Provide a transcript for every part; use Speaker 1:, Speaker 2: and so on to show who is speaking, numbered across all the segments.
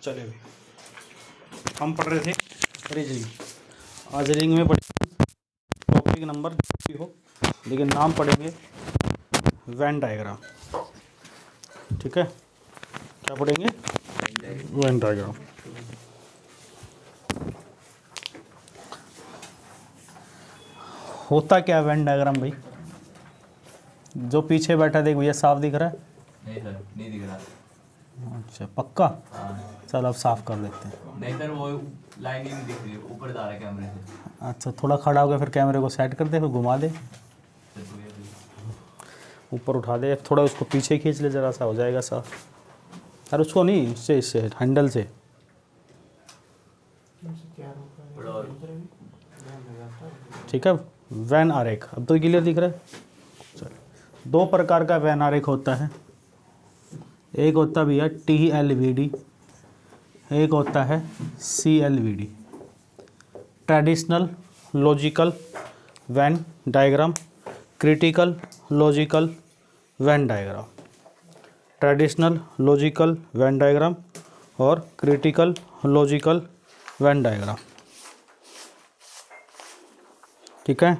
Speaker 1: चले भाई, हम पढ़ रहे थे रीजनिंग। आज रीजनिंग में पढ़ेंगे टॉपिक नंबर भी हो, लेकिन नाम पढ़ेंगे वेन डायग्राम। ठीक है, क्या पढ़ेंगे? Venn diagram. होता क्या वेन डायग्राम भाई? जो पीछे बैठा देख भैया, साफ दिख रहा है?
Speaker 2: नहीं सर, नहीं दिख रहा।
Speaker 1: अच्छा, पक्का?
Speaker 2: हाँ।
Speaker 1: चल अब साफ कर देते हैं।
Speaker 2: नहीं सर, वो लाइन ही नहीं दिख रही, ऊपर जा रहा है कैमरे से।
Speaker 1: अच्छा, थोड़ा खड़ा हो गया, फिर कैमरे को सेट कर दे, फिर घुमा दे, ऊपर उठा दे, थोड़ा उसको पीछे खींच ले, ज़रा सा हो जाएगा साफ। अरे उसको नहीं, इससे हैंडल से। ठीक है, वैन आरेख अब तो क्लियर दिख रहा है। चलो, दो प्रकार का वैन आरेख होता है। एक होता भैया TLVD, एक होता है CLVD, traditional logical Venn diagram, critical logical Venn diagram. Traditional logical Venn diagram और क्रिटिकल लॉजिकल वैन डायग्राम। ठीक है,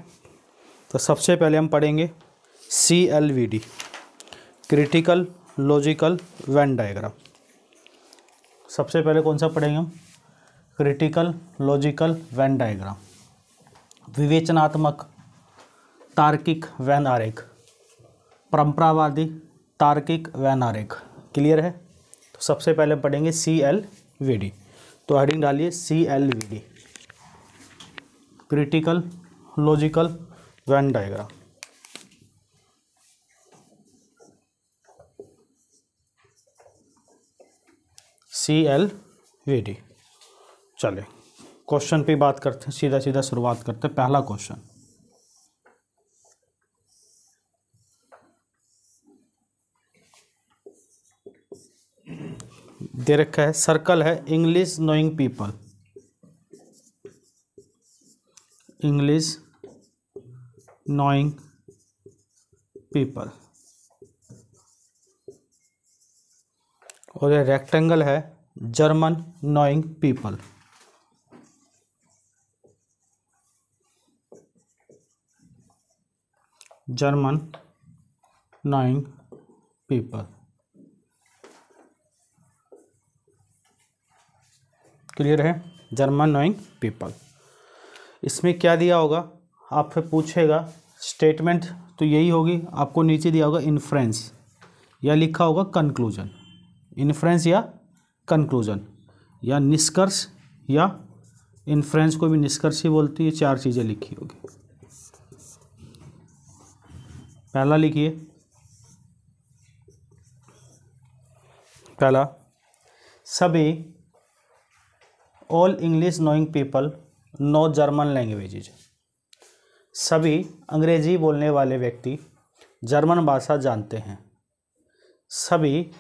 Speaker 1: तो सबसे पहले हम पढ़ेंगे CLVD, critical logical Venn diagram. सबसे पहले कौन सा पढ़ेंगे हम? Critical logical Venn diagram. विवेचनात्मक तार्किक वैन आरेख, परंपरावादी तार्किक वैन आरेख। क्लियर है? तो सबसे पहले पढ़ेंगे CLVD। तो हेडिंग डालिए CLVD, critical logical Venn diagram. CLVD। चले क्वेश्चन पे बात करते हैं, सीधा सीधा शुरुआत करते हैं। पहला क्वेश्चन दे रखा है, सर्कल है English knowing people. English knowing people. और ये रेक्टेंगल है German knowing people. German knowing people. Clear है? German knowing people. इसमें क्या दिया होगा? आपसे पूछेगा स्टेटमेंट, तो यही होगी। आपको नीचे दिया होगा इन्फ्रेंस, या लिखा होगा कंक्लूजन। इन्फ्रेंस या कंक्लूजन, या निष्कर्ष, या इन्फ्रेंस को भी निष्कर्ष ही बोलती है। चार चीज़ें लिखी होगी। पहला लिखिए, पहला, सभी all English knowing people know German languages. सभी अंग्रेजी बोलने वाले व्यक्ति जर्मन भाषा जानते हैं। सभी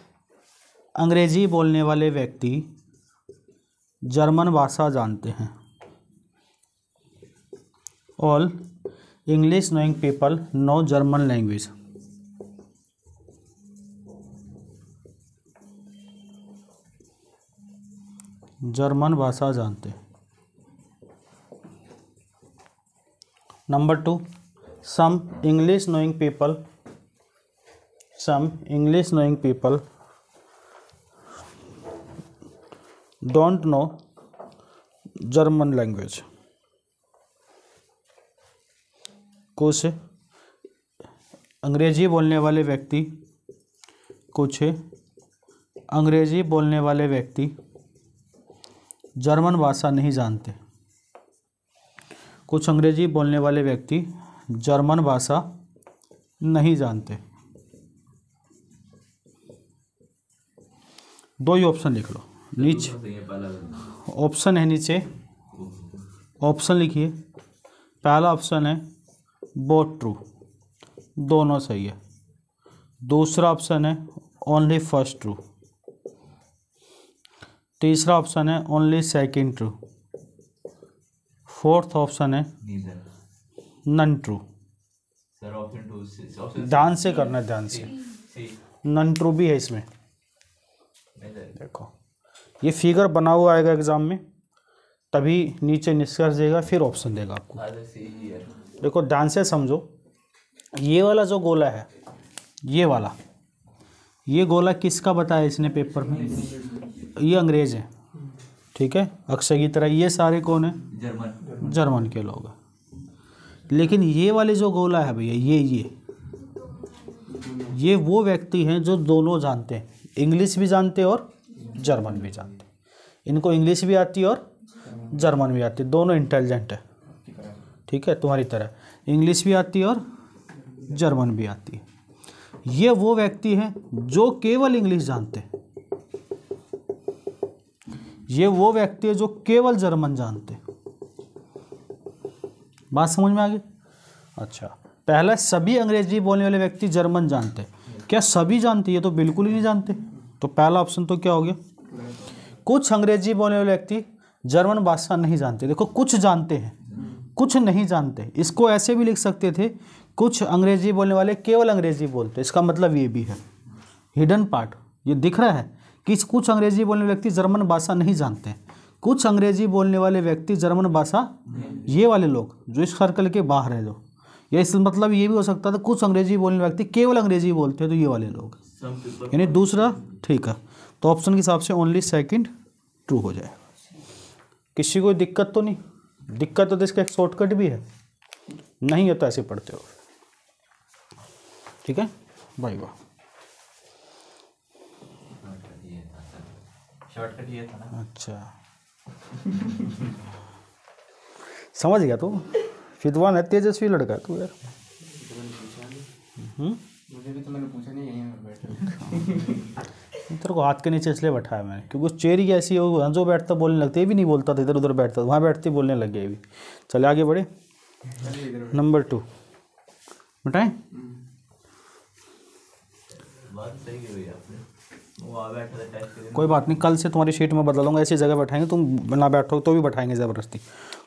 Speaker 1: अंग्रेजी बोलने वाले व्यक्ति जर्मन भाषा जानते हैं। All English knowing people know German language. German भाषा जानते हैं। Number 2, some English knowing people don't know German language. कुछ अंग्रेजी बोलने वाले व्यक्ति जर्मन भाषा नहीं जानते। कुछ अंग्रेजी बोलने वाले व्यक्ति जर्मन भाषा नहीं जानते। दो ही ऑप्शन लिख लो नीचे। ऑप्शन है नीचे, ऑप्शन लिखिए। पहला ऑप्शन है बोथ ट्रू, दोनों सही है। दूसरा ऑप्शन है ओनली फर्स्ट ट्रू। तीसरा ऑप्शन है only second true. Fourth option है नन ट्रू। ध्यान से करना है, ध्यान से। नन ट्रू भी है इसमें। देखो, ये फिगर बना हुआ आएगा एग्ज़ाम में, तभी नीचे निष्कर्ष देगा, फिर ऑप्शन देगा आपको।
Speaker 2: आधा सी ही है।
Speaker 1: देखो ध्यान से समझो, ये वाला जो गोला है, ये वाला, ये गोला किसका बताया इसने पेपर में? ये अंग्रेज है, ठीक है, अक्षय की तरह। ये सारे कौन है?
Speaker 2: जर्मन।
Speaker 1: जर्मन के लोग हैं। लेकिन ये वाले जो गोला है भैया, ये वो व्यक्ति हैं जो दोनों जानते हैं, इंग्लिश भी जानते हैं और जर्मन भी जानते हैं। इनको इंग्लिश भी आती है और जर्मन भी आती है, दोनों इंटेलिजेंट है, ठीक है, तुम्हारी तरह इंग्लिश भी आती है और जर्मन भी आती है। ये वो व्यक्ति हैं जो केवल इंग्लिश जानते हैं, ये वो व्यक्ति है जो केवल जर्मन जानते हैं। बात समझ में आ गई? अच्छा, पहला, सभी अंग्रेजी बोलने वाले व्यक्ति जर्मन जानते हैं। क्या सभी जानते? ये तो बिल्कुल ही नहीं जानते। तो पहला ऑप्शन तो क्या हो गया? कुछ अंग्रेजी बोलने वाले व्यक्ति जर्मन भाषा नहीं जानते। देखो, कुछ जानते हैं, कुछ नहीं जानते। इसको ऐसे भी लिख सकते थे, कुछ अंग्रेजी बोलने वाले केवल अंग्रेजी बोलते। इसका मतलब ये भी है, हिडन पार्ट ये दिख रहा है कि कुछ अंग्रेजी बोलने वाले व्यक्ति जर्मन भाषा नहीं जानते। कुछ अंग्रेजी बोलने वाले व्यक्ति जर्मन भाषा, ये वाले लोग जो इस सर्कल के बाहर है, जो या इस मतलब ये भी हो सकता था कुछ अंग्रेजी बोलने वाले व्यक्ति केवल अंग्रेजी बोलते हैं, तो ये वाले लोग, यानी दूसरा ठीक है। तो ऑप्शन के हिसाब से ओनली सेकंड ट्रू हो जाए। किसी को दिक्कत तो नहीं? दिक्कत तो इसका एक शॉर्टकट भी है, नहीं है तो ऐसे पढ़ते हो, ठीक है भाई। वाह,
Speaker 2: शॉर्टकट ये था ना।
Speaker 1: अच्छा समझ गया तू, विद्वान है, तेजस्वी लड़का है तू यार।
Speaker 3: मुझे भी तो मैंने पूछा नहीं, यहीं पर बैठा।
Speaker 1: तेरे को हाथ के नीचे इसलिए बैठाया मैंने, क्योंकि उस चेरी की ऐसी हो, जो बैठता बोलने लगते, ये भी नहीं बोलता था, इधर उधर बैठता, वहाँ बैठते बोलने लग गया ये भी। चले आगे बढ़े। नंबर 2 बताएं।
Speaker 2: बात सही है भैया आपने, वो आ बैठा था टेस्ट के लिए।
Speaker 1: कोई बात नहीं, कल से तुम्हारी शीट में बदल दूंगा, ऐसी जगह बैठाएंगे, तुम ना बैठो तो भी बैठाएंगे ज़बरदस्ती।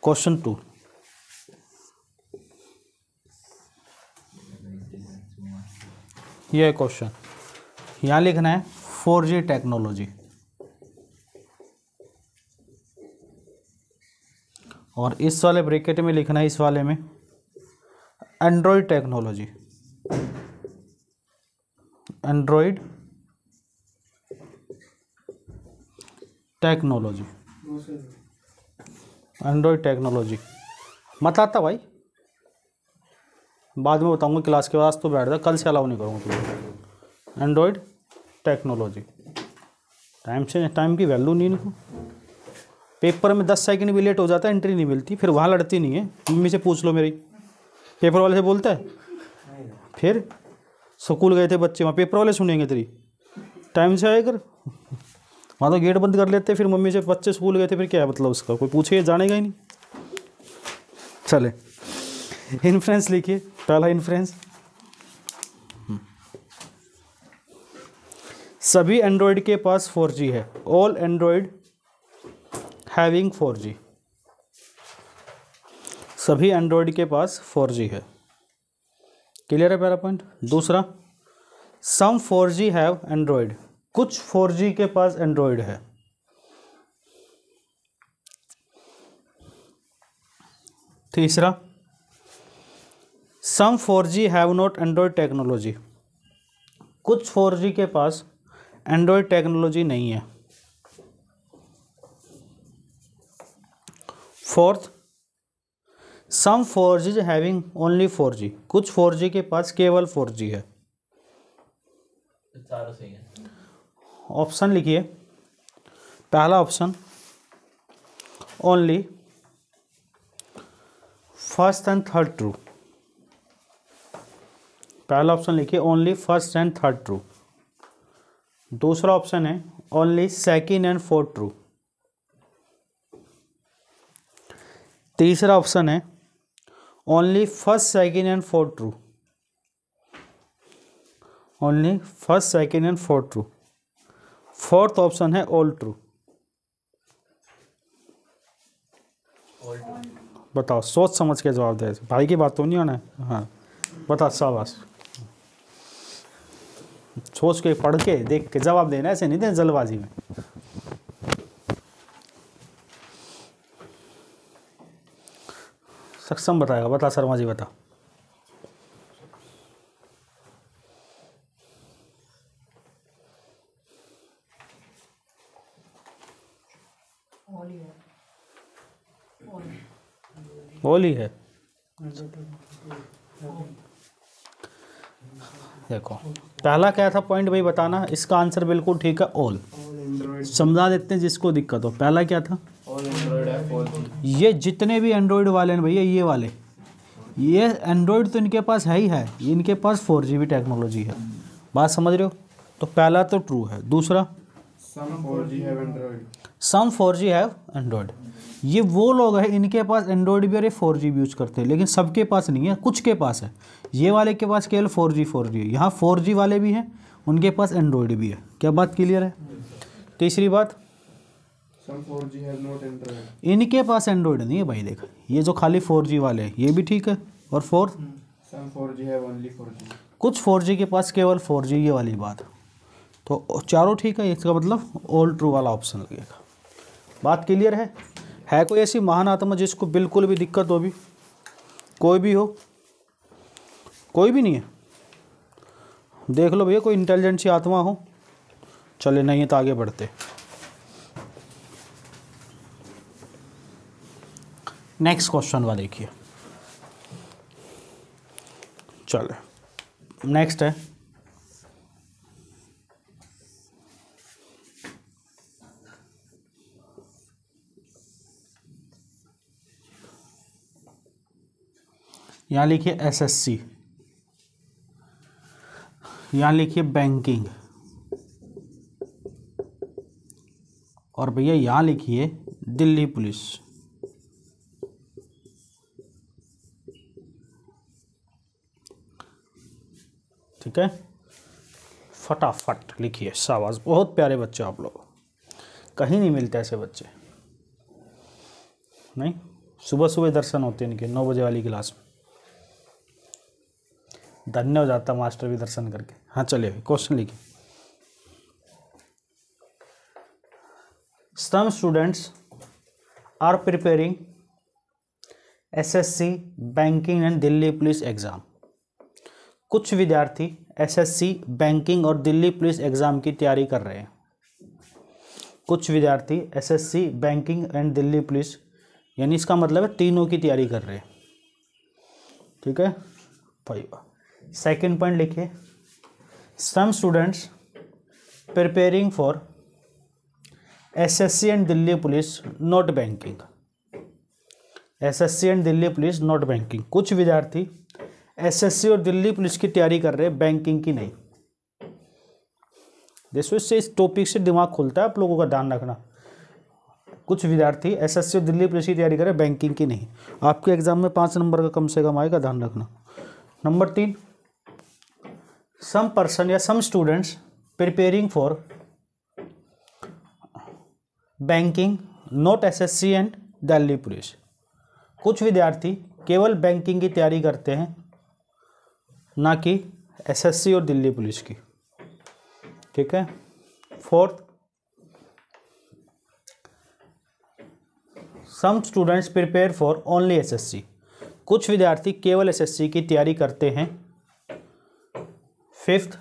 Speaker 1: क्वेश्चन 2, ये क्वेश्चन यहाँ लिखना है 4G टेक्नोलॉजी, और इस वाले ब्रैकेट में लिखना है, इस वाले में Android technology. Android technology, Android technology मत आता भाई, बाद में बताऊंगा क्लास के बाद, तो बैठ जा, कल से अलाउ नहीं करूँगा तुझे। एंड्रॉयड टेक्नोलॉजी, टाइम की वैल्यू नहीं इनको। पेपर में 10 सेकंड भी लेट हो जाता है, एंट्री नहीं मिलती, फिर वहाँ लड़ती नहीं है। मम्मी से पूछ लो, मेरी पेपर वाले से बोलता है, फिर स्कूल गए थे बच्चे, वहाँ पेपर वाले सुनेंगे तेरी, टाइम से आए कर, वहाँ तो गेट बंद कर लेते। फिर मम्मी से बच्चे स्कूल गए थे, फिर क्या है मतलब उसका, कोई पूछे जानेगा ही नहीं। चले इन्फ्रेंस लिखिए, पहला इन्फ्रेंस, सभी एंड्रॉयड के पास 4G है। ऑल एंड्रॉयड हैविंग 4G, सभी एंड्रॉयड के पास 4G है। क्लियर है पहला पॉइंट। दूसरा, सम 4G हैव एंड्रॉयड, कुछ 4G के पास एंड्रॉयड है। तीसरा, सम 4G have not Android technology, कुछ 4G के पास एंड्रॉयड टेक्नोलॉजी नहीं है। फोर्थ, सम 4G हैविंग ओनली 4G, कुछ 4G के पास केवल 4G है।
Speaker 2: चारों सही है।
Speaker 1: ऑप्शन लिखिए, पहला option only first and third true, पहला ऑप्शन लिखिए only first and third true. दूसरा ऑप्शन है only second and fourth true. तीसरा ऑप्शन है only first second and fourth true, only first second and fourth true. Fourth option है all true. बताओ, सोच समझ के जवाब दे, भाई की बात तो नहीं होना है। हाँ बता, शाबाश, सोच के पढ़ के देख के जवाब देना, ऐसे नहीं देना जल्दबाजी में। सक्षम बताएगा, बता शर्मा जी बता। ऑल ही है। देखो पहला क्या था पॉइंट भाई बताना, इसका आंसर बिल्कुल ठीक है, ऑल।
Speaker 3: एंड्रॉइड
Speaker 1: समझा देते हैं जिसको दिक्कत हो। पहला क्या था,
Speaker 3: ऑल एंड्रॉइड है 4G।
Speaker 1: ये जितने भी एंड्रॉयड वाले हैं भैया, ये वाले, ये एंड्रॉयड तो इनके पास है ही है, इनके पास 4G भी टेक्नोलॉजी है। बात समझ रहे हो? तो पहला तो ट्रू है। दूसरा,
Speaker 3: सम 4G है Android.
Speaker 1: Some 4G have Android, ये वो लोग हैं इनके पास एंड्रॉयड भी और ये 4G भी यूज़ करते हैं, लेकिन सबके पास नहीं है, कुछ के पास है। ये वाले के पास केवल 4G है। यहाँ 4G वाले भी हैं, उनके पास एंड्रॉयड भी है। क्या बात क्लियर है? तीसरी बात,
Speaker 3: सम 4G हैव नॉट एंड्रॉइड।
Speaker 1: इनके पास एंड्रॉयड नहीं है भाई। देख ये जो खाली 4G वाले हैं ये भी ठीक है। और fourth,
Speaker 3: some 4G have only 4G।
Speaker 1: कुछ 4G के पास केवल 4G, ये वाली बात। तो चारों ठीक है, इसका मतलब ऑल ट्रू वाला ऑप्शन लगेगा। बात क्लियर है कोई ऐसी महान आत्मा जिसको बिल्कुल भी दिक्कत हो? भी कोई भी हो? कोई भी नहीं है? देख लो भैया कोई इंटेलिजेंट सी आत्मा हो। चले नहीं है तो आगे बढ़ते। नेक्स्ट क्वेश्चन वाला देखिए। चले नेक्स्ट है, यहाँ लिखिए एसएससी, यहाँ लिखिए बैंकिंग, और भैया यहाँ लिखिए दिल्ली पुलिस। ठीक है, फटाफट लिखिए। शाबाश, बहुत प्यारे बच्चे आप लोग, कहीं नहीं मिलते ऐसे बच्चे। नहीं, सुबह सुबह दर्शन होते हैं इनके 9 बजे वाली क्लास में। धन्य हो जाता मास्टर भी दर्शन करके। हाँ चलिए क्वेश्चन लिखिए। Some students are preparing SSC, banking and Delhi police exam. कुछ विद्यार्थी एसएससी, बैंकिंग और दिल्ली पुलिस एग्जाम की तैयारी कर रहे हैं। कुछ विद्यार्थी SSC, banking and Delhi police, यानी इसका मतलब है तीनों की तैयारी कर रहे हैं। ठीक है भाई। सेकंड पॉइंट लिखिए, some students preparing for SSC and Delhi police not banking. SSC and Delhi police not banking, कुछ विद्यार्थी एसएससी और दिल्ली पुलिस की तैयारी कर रहे हैं, बैंकिंग की नहीं। देखो इससे, इस टॉपिक से दिमाग खुलता है, आप लोगों का ध्यान रखना। कुछ विद्यार्थी एसएससी और दिल्ली पुलिस की तैयारी कर रहे हैं, बैंकिंग की नहीं। आपके एग्जाम में 5 नंबर का कम से कम आएगा, ध्यान रखना। नंबर 3, सम पर्सन या some students preparing for banking not SSC and Delhi police. कुछ विद्यार्थी केवल बैंकिंग की तैयारी करते हैं, ना कि एसएससी और दिल्ली पुलिस की। ठीक है। Fourth, some students prepare for only SSC. कुछ विद्यार्थी केवल एसएससी की तैयारी करते हैं। Fifth,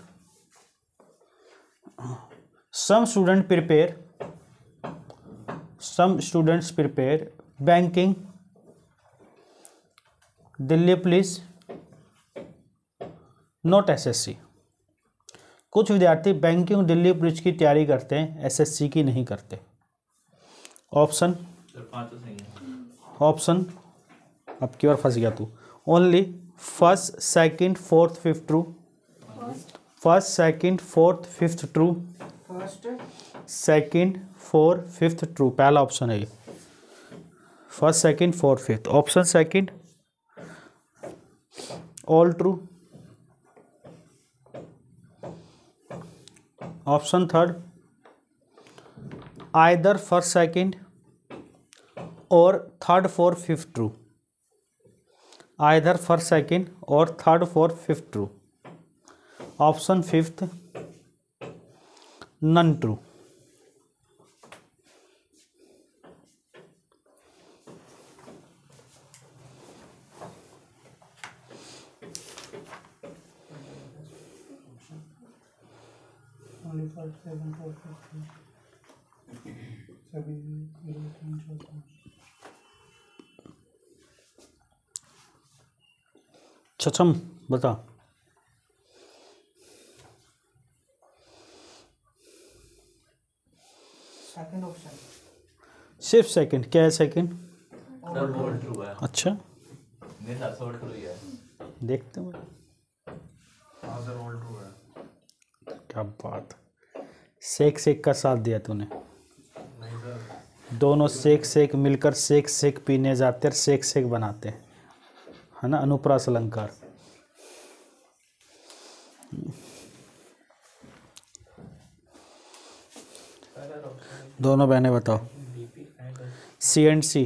Speaker 1: some students prepare banking, Delhi police, not SSC. कुछ विद्यार्थी बैंकिंग और दिल्ली पुलिस की तैयारी करते हैं, एसएससी की नहीं करते। ऑप्शन, ऑप्शन अब की बार फंस गया तू। Only first, second, fourth, fifth true. First, second, fourth, fifth true.
Speaker 3: First,
Speaker 1: second, fourth, fifth true. पहला ऑप्शन है ये, first, second, fourth, fifth. Option second all true. Option third either first, second और third, fourth, fifth true. Either first, second और third, fourth, fifth true. Option fifth none true. छछम बता।
Speaker 3: Second option
Speaker 1: सिर्फ second, क्या है second?
Speaker 2: सब all true है।
Speaker 1: अच्छा,
Speaker 2: मेरे साथ ऑल ट्रू ही है।
Speaker 1: देखते हैं।
Speaker 3: हाँ सर ऑल ट्रू है।
Speaker 1: क्या बात, सेक सेक का साथ दिया तूने।
Speaker 3: नहीं सर
Speaker 1: दोनों सेक सेक मिलकर सेक सेक पीने जाते हैं, सेक सेक बनाते हैं, है ना, अनुप्रास अलंकार। दोनों बहनें बताओ। सी एंड सी।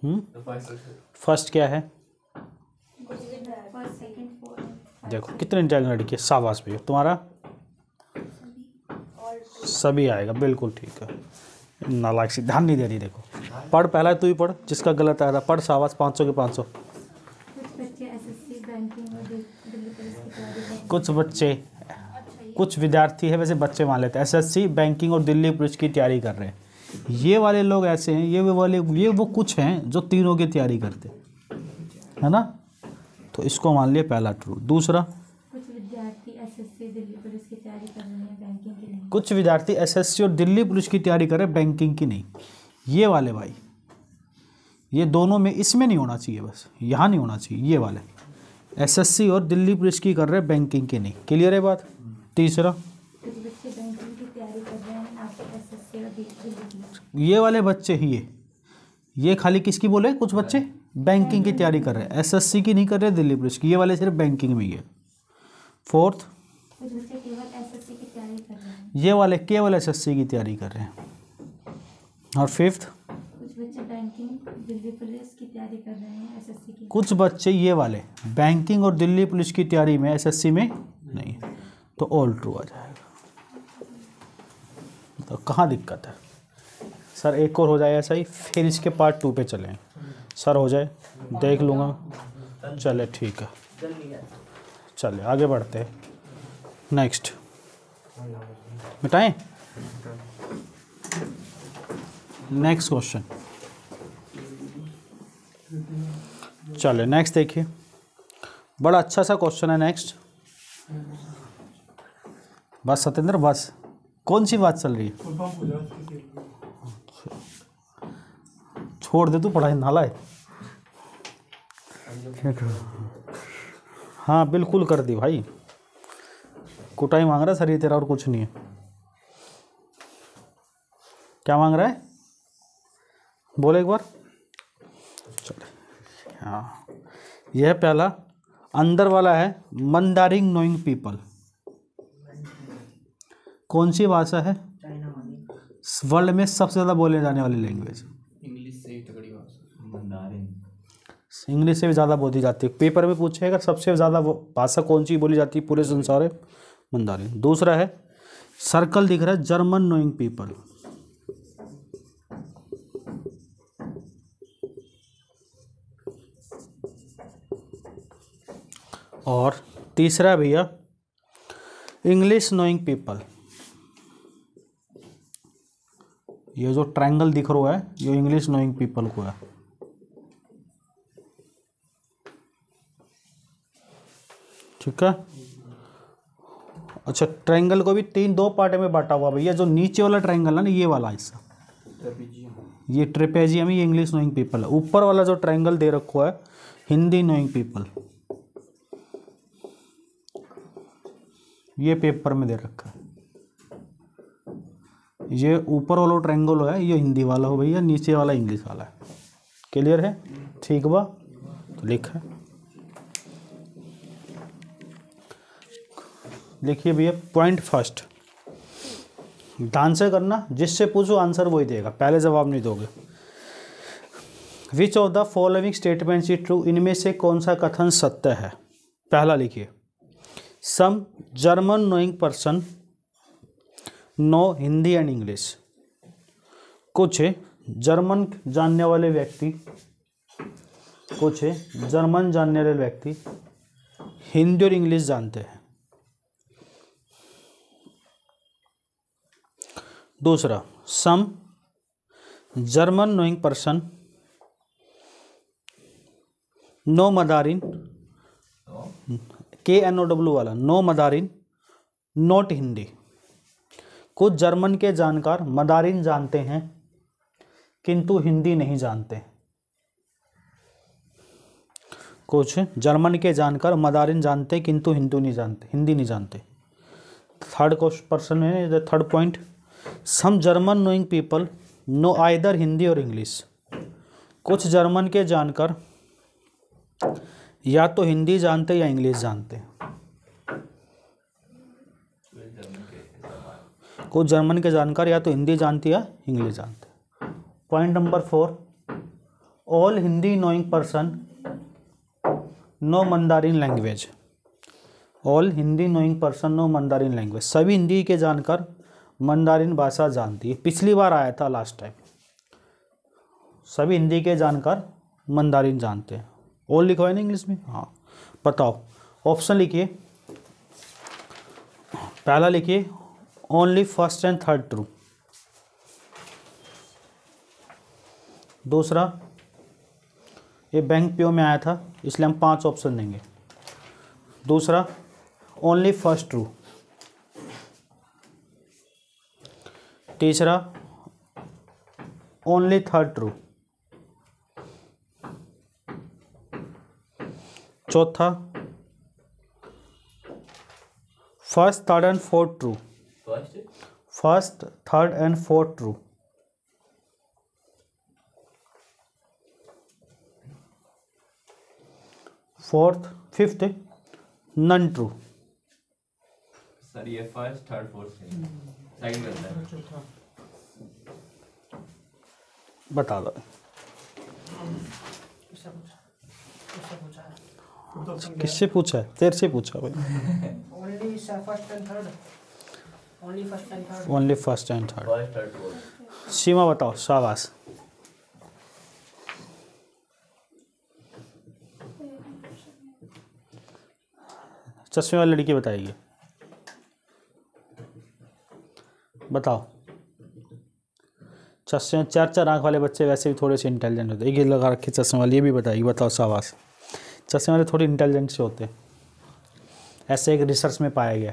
Speaker 2: तो
Speaker 1: फर्स्ट क्या है? देखो कितने इंटेलिजेंट लड़की है, शाबाश भैया। तुम्हारा सभी आएगा, बिल्कुल ठीक है। नालायक सी, ध्यान नहीं दे रही। देखो पढ़, पहला तू ही पढ़, जिसका गलत आया था पढ़। शाबाश, 500 के 500। कुछ बच्चे, कुछ विद्यार्थी है, वैसे बच्चे मान लेते हैं, एसएससी बैंकिंग और दिल्ली पुलिस की तैयारी कर रहे हैं। ये वाले लोग ऐसे हैं, ये वो कुछ हैं जो तीनों की तैयारी करते है ना। तो इसको मान लिया पहला ट्रू। दूसरा,
Speaker 4: कुछ विद्यार्थी एसएससी दिल्ली पुलिस की तैयारी कर रहे हैं, बैंकिंग की नहीं।
Speaker 1: कुछ विद्यार्थी एसएससी और दिल्ली पुलिस की तैयारी कर रहे हैं, बैंकिंग की नहीं। ये वाले भाई, ये दोनों में, इसमें नहीं होना चाहिए, बस यहाँ नहीं होना चाहिए। ये वाले एसएससी और दिल्ली पुलिस की कर रहे हैं, बैंकिंग की नहीं। क्लियर है बात? तीसरा,
Speaker 4: कुछ बच्चे बैंकिंग की तैयारी कर रहे हैं, आपको एसएससी और दिल्ली पुलिस।
Speaker 1: ये वाले बच्चे ही ये खाली किसकी बोले? कुछ बच्चे बैंकिंग की तैयारी कर रहे हैं, एसएससी की नहीं कर रहे, दिल्ली पुलिस की। ये वाले सिर्फ बैंकिंग में ही है। फोर्थ,
Speaker 4: कुछ बच्चे केवल एसएससी की तैयारी कर रहे हैं।
Speaker 1: ये वाले केवल एसएससी की तैयारी कर रहे हैं। और फिफ्थ,
Speaker 4: कुछ बच्चे बैंकिंग दिल्ली पुलिस की तैयारी कर रहे हैं, एसएससी की।
Speaker 1: कुछ बच्चे ये वाले बैंकिंग और दिल्ली पुलिस की तैयारी में, एसएससी में नहीं। तो ऑल ट्रू आ जाएगा। तो कहाँ दिक्कत है सर? एक और हो जाए ऐसा ही, फिर इसके पार्ट 2 पे चलें। सर हो जाए, देख लूँगा। चले ठीक है, चले आगे बढ़ते हैं। नेक्स्ट मिटाएं। नेक्स्ट क्वेश्चन, चले नेक्स्ट देखिए। बड़ा अच्छा सा क्वेश्चन है नेक्स्ट। बस सत्येंद्र, बस कौन सी बात चल रही है? छोड़ दे तू पढ़ाई, नाला है। हाँ बिल्कुल कर दी भाई, कुटाई मांग रहा है सर ये तेरा, और कुछ नहीं है। क्या मांग रहा है? बोले एक बार। चले, हाँ यह पहला अंदर वाला है, मंदारिंग नोइंग पीपल। कौन सी भाषा है वर्ल्ड में सबसे ज़्यादा बोले जाने वाली लैंग्वेज?
Speaker 3: इंग्लिश से ही तगड़ी भाषा।
Speaker 2: मंदारिन।
Speaker 1: इंग्लिश से भी ज़्यादा बोली जाती है। पेपर में पूछेगा सबसे ज़्यादा भाषा कौन सी बोली जाती है पूरे संसार में? मंदारिन। दूसरा है, सर्कल दिख रहा है, जर्मन नोइंग पीपल। और तीसरा भैया, इंग्लिश नोइंग पीपल। ये जो ट्रायंगल दिख रहा है, ये इंग्लिश नोइंग पीपल को है। ठीक है। अच्छा, ट्रायंगल को भी दो पार्ट में बांटा हुआ भैया। जो नीचे वाला ट्रायंगल है ना, ये वाला हिस्सा, ये ट्रेपेजियम, ये इंग्लिश नोइंग पीपल है। ऊपर वाला जो ट्रायंगल दे रखा है, हिंदी नोइंग पीपल, ये पेपर में दे रखा है। ये ऊपर वाला ट्रायंगल है, ये हिंदी वाला हो भैया, नीचे वाला इंग्लिश वाला है। क्लियर है? ठीक बा, तो लिखा लिखिए भैया। पॉइंट फर्स्ट, ध्यान से करना, जिससे पूछो आंसर वही देगा, पहले जवाब नहीं दोगे। Which of the following statements is true? इनमें से कौन सा कथन सत्य है? पहला लिखिए, some German knowing person know Hindi and English. कुछ जर्मन जानने वाले व्यक्ति, कुछ जर्मन जानने वाले व्यक्ति हिंदी और इंग्लिश जानते हैं। दूसरा, some German knowing person know Mandarin, KNOW वाला, नो मदारिन नोट हिंदी। कुछ जर्मन के जानकार मदारिन जानते हैं किंतु हिंदी नहीं जानते। कुछ जर्मन के जानकार मदारिन जानते किंतु हिंदी नहीं जानते। थर्ड पर्सन है, third point, some German knowing people know either Hindi और इंग्लिश। कुछ जर्मन के जानकार या तो हिंदी जानते या इंग्लिश जानते। कुछ जर्मन के जानकार या तो हिंदी जानते या इंग्लिश जानते। Point number 4, all Hindi knowing person know Mandarin language. All Hindi knowing person know Mandarin language. सभी हिंदी के जानकार मंदारिन भाषा जानती है। पिछली बार आया था लास्ट टाइम। सभी हिंदी के जानकार मंदारिन जानते हैं। ऑल लिखा है ना इंग्लिश में? हाँ, बताओ ऑप्शन लिखिए। पहला लिखिए only first and third true. दूसरा, ये बैंक पीओ में आया था इसलिए हम 5 ऑप्शन देंगे। दूसरा, ओनली फर्स्ट ट्रू। तीसरा, ओनली थर्ड ट्रू। चौथा, first third and fourth true. First third and fourth true. Fifth none true.
Speaker 2: Sir ये फर्स्ट थर्ड फोर्थ सेकंड करता है।
Speaker 1: बता दो। किससे पूछा है? तेरे से पूछा भाई।
Speaker 5: Only first and third. Only first and third.
Speaker 1: Only first and third.
Speaker 2: First third fourth.
Speaker 1: Seema बताओ। शाबाश। चश्मे वाली लड़की बताएगी। बताओ। चश्मे 4 आंख वाले बच्चे वैसे भी थोड़े से इंटेलिजेंट होते हैं। एक ही लगा रखे चश्मे वाली, ये भी बताएगी। बताओ। शाबाश। चश्मे वाले थोड़े इंटेलिजेंट से होते हैं, ऐसे एक रिसर्च में पाया गया।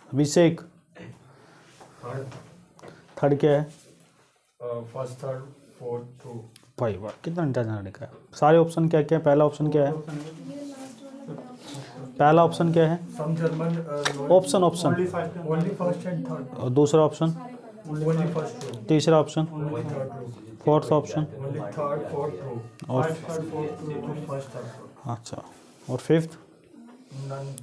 Speaker 1: अभिषेक, थर्ड क्या है?
Speaker 3: First third fourth true.
Speaker 1: भाई वाह, कितना इंटेलिजेंट लिखा है। सारे ऑप्शन क्या क्या है? पहला ऑप्शन क्या है? पहला ऑप्शन क्या है?
Speaker 3: Some German
Speaker 1: option
Speaker 3: only first and third.
Speaker 1: और दूसरा ऑप्शन?
Speaker 3: Only first true.
Speaker 1: तीसरा option?
Speaker 3: Only third true.
Speaker 1: Fourth option?
Speaker 3: Only third fourth true.
Speaker 1: और
Speaker 3: first third fourth true to first third true.
Speaker 1: अच्छा, और फिफ्थ?
Speaker 3: नन।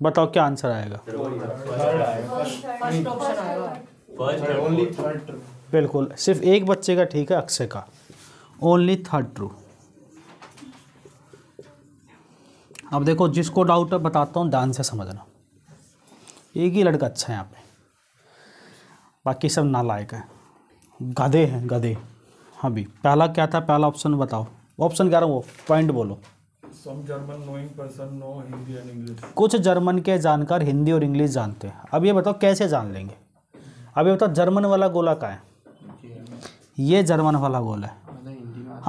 Speaker 1: बताओ क्या answer आएगा?
Speaker 3: Third आएगा।
Speaker 5: फर्स्ट ऑप्शन आएगा।
Speaker 2: First third
Speaker 3: only third true.
Speaker 1: बिल्कुल, सिर्फ एक बच्चे का ठीक है, अक्षय का। Only third true. अब देखो, जिसको डाउट है बताता हूँ, ध्यान से समझना। एक ही लड़का अच्छा है यहाँ पे, बाकी सब नालायक है, गधे हैं गधे। हाँ भी, पहला क्या था? पहला ऑप्शन बताओ। ऑप्शन कह रहा हूँ, वो पॉइंट बोलो।
Speaker 3: Some German knowing person know Hindi and English.
Speaker 1: कुछ जर्मन के जानकार हिंदी और इंग्लिश जानते हैं। अब ये बताओ कैसे जान लेंगे? अब ये बताओ, जर्मन वाला गोला का है? ये जर्मन वाला गोला है।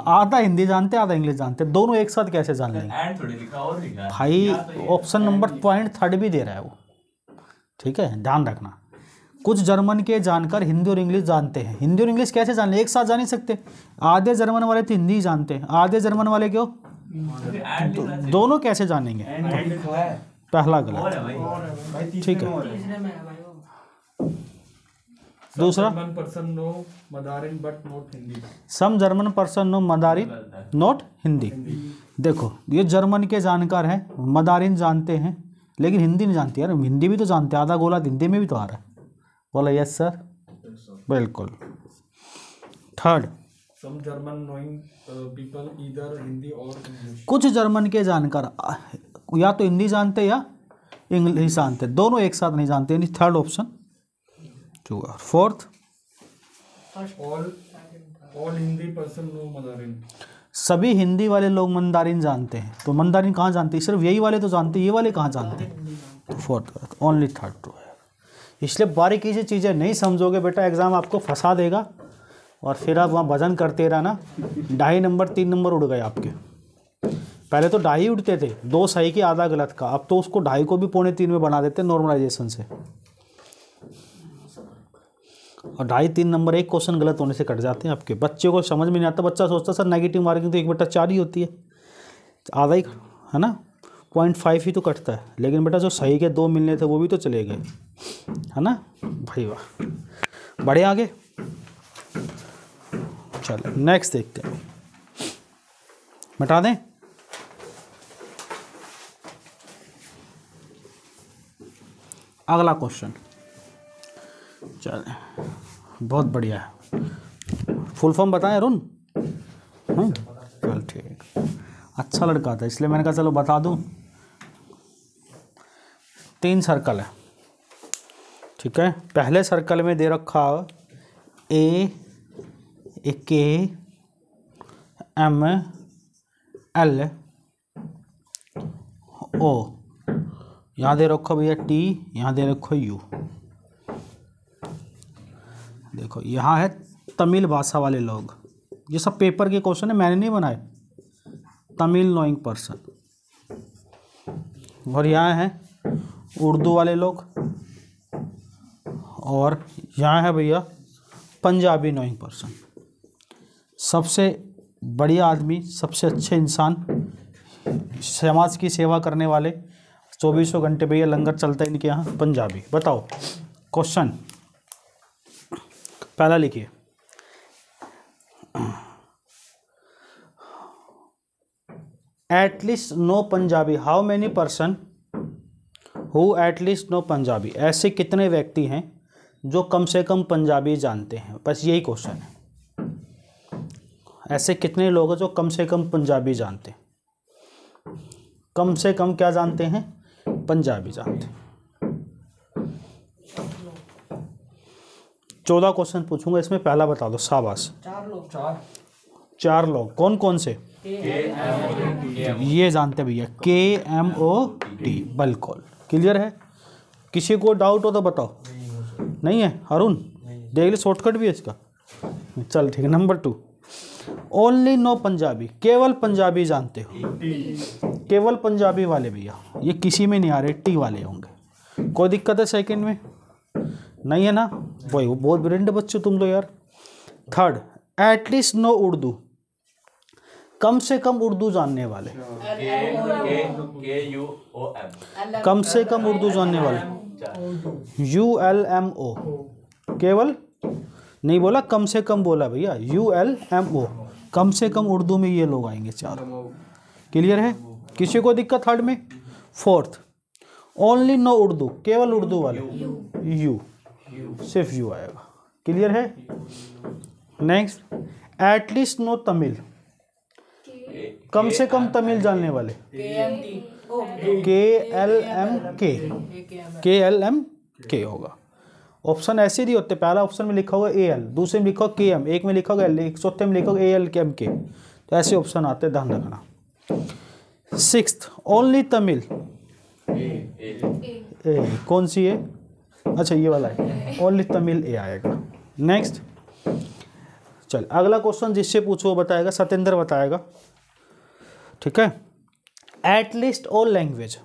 Speaker 1: आधा हिंदी जानते आधा इंग्लिश जानते, दोनों एक साथ कैसे जान लेंगे?
Speaker 2: एंड थोड़ी लिखा और लिखा है।
Speaker 1: भाई ऑप्शन नंबर पॉइंट थर्ड भी दे रहा है वो, ठीक है, ध्यान रखना। कुछ जर्मन के जानकार हिंदी और इंग्लिश जानते हैं। हिंदी और इंग्लिश कैसे जान ले? एक साथ जा नहीं सकते। आधे जर्मन वाले तो हिंदी जानते हैं, आधे जर्मन वाले क्यों? दोनों कैसे जानेंगे? पहला
Speaker 2: और
Speaker 1: गलत,
Speaker 2: है भाई।
Speaker 1: ठीक है।
Speaker 5: तीसरे में है भाई वो।
Speaker 1: दूसरा,
Speaker 3: German person know Mandarin but not Hindi.
Speaker 1: Some German person know Mandarin not Hindi. देखो, ये जर्मन के जानकार हैं, मदारिन जानते हैं, लेकिन हिंदी नहीं जानते। यार हिंदी भी तो जानते हैं, आधा गोला हिंदी में भी तो आ रहा है। बोला यस सर, बिल्कुल। Third,
Speaker 3: some German knowing people either Hindi और इंग्लिश।
Speaker 1: कुछ जर्मन के जानकार या तो हिंदी जानते या इंग्लिश जानते, दोनों एक साथ नहीं जानते, यानी third option too. Fourth,
Speaker 3: all Hindi person know Mandarin.
Speaker 1: सभी हिंदी वाले लोग मंदारिन जानते हैं, तो मंदारिन कहाँ जानते हैं? सिर्फ यही वाले तो जानते हैं, ये वाले कहाँ जानते हैं? तो फोर्थ गलत, ओनली थर्ड ट्रू है। इसलिए बारीकी से चीज़ें नहीं समझोगे बेटा, एग्ज़ाम आपको फंसा देगा और फिर आप वहाँ वजन करते रहना। 2.5 नंबर 3 नंबर उड़ गए आपके। पहले तो 2.5 उड़ते थे, 2 सही के आधा गलत का, अब तो उसको 2.5 को भी 2.25 में बना देते नॉर्मलाइजेशन से। और 2.5-3 नंबर एक क्वेश्चन गलत होने से कट जाते हैं आपके। बच्चे को समझ में नहीं आता, बच्चा सोचता सर नेगेटिव मार्किंग तो 1/4 ही होती है, आधा ही है ना, 0.5 ही तो कटता है। लेकिन बेटा जो सही के 2 मिलने थे वो भी तो चले गए, है ना भाई वाह। बढ़े आगे, चलो नेक्स्ट देखते हैं, मिटा दें। अगला क्वेश्चन, चलें, बहुत बढ़िया है। फुल फॉर्म बताएं अरुण? चल ठीक, अच्छा लड़का था इसलिए मैंने कहा चलो बता दूं। 3 सर्कल है, ठीक है। पहले सर्कल में दे रखा ए के एम एल ओ, यहाँ दे रखो भैया टी, यहाँ दे रखो यू। देखो यहाँ है तमिल भाषा वाले लोग, ये सब पेपर के क्वेश्चन है, मैंने नहीं बनाए। Tamil knowing person. और यहाँ है उर्दू वाले लोग, और यहाँ है भैया पंजाबी नोइंग पर्सन। सबसे बढ़िया आदमी, सबसे अच्छे इंसान, समाज की सेवा करने वाले, 24 घंटे भैया लंगर चलता है इनके यहाँ, पंजाबी। बताओ क्वेश्चन पहला लिखिए। At least know Punjabi, how many person who at least know Punjabi, ऐसे कितने व्यक्ति हैं जो कम से कम पंजाबी जानते हैं? बस यही क्वेश्चन है। ऐसे कितने लोग हैं जो कम से कम पंजाबी जानते हैं? कम से कम क्या जानते हैं? पंजाबी जानते हैं। 14 क्वेश्चन पूछूंगा, इसमें पहला बता दो। शाबाश। 4 लोग कौन कौन से? ये जानते भैया, KMOT, बिल्कुल क्लियर है। किसी को डाउट हो तो बताओ। नहीं है अरुण? देख ले, शॉर्टकट भी है इसका। चल ठीक है। नंबर 2, ओनली नो पंजाबी, केवल पंजाबी जानते हो, केवल पंजाबी वाले भैया, ये किसी में नहीं आ रहे, टी वाले होंगे। कोई दिक्कत है सेकंड में? नहीं है ना? वही बहुत ब्रिलियंट बच्चे तुम तो यार। 3rd, एटलीस्ट नो उर्दू, कम से कम उर्दू जानने वाले, कम से कम उर्दू जानने वाले, ULMO, केवल नहीं बोला, कम से कम बोला भैया, ULMO, कम से कम उर्दू में ये लोग आएंगे 4। क्लियर है? किसी को दिक्कत 3rd में? 4th, ओनली नो उर्दू, केवल उर्दू वाले, यू, सिर्फ यू आएगा। क्लियर है? नेक्स्ट, एटलीस्ट नो तमिल, कम से कम तमिल जानने वाले, KLMK होगा। ऑप्शन ऐसे नहीं होते, पहला ऑप्शन में लिखा होगा AL, दूसरे में लिखा होगा KM, एक में लिखा होगा L, एक चौथे में लिखा होगा AL KMK, तो ऐसे ऑप्शन आते हैं, ध्यान रखना। 6th, ओनली तमिल, कौन सी है? अच्छा ये वाला है, ओनली तमिल ए आएगा। नेक्स्ट, चल अगला क्वेश्चन जिससे पूछो वो बताएगा, सत्येंद्र बताएगा, ठीक है। एटलीस्ट ऑल लैंग्वेज,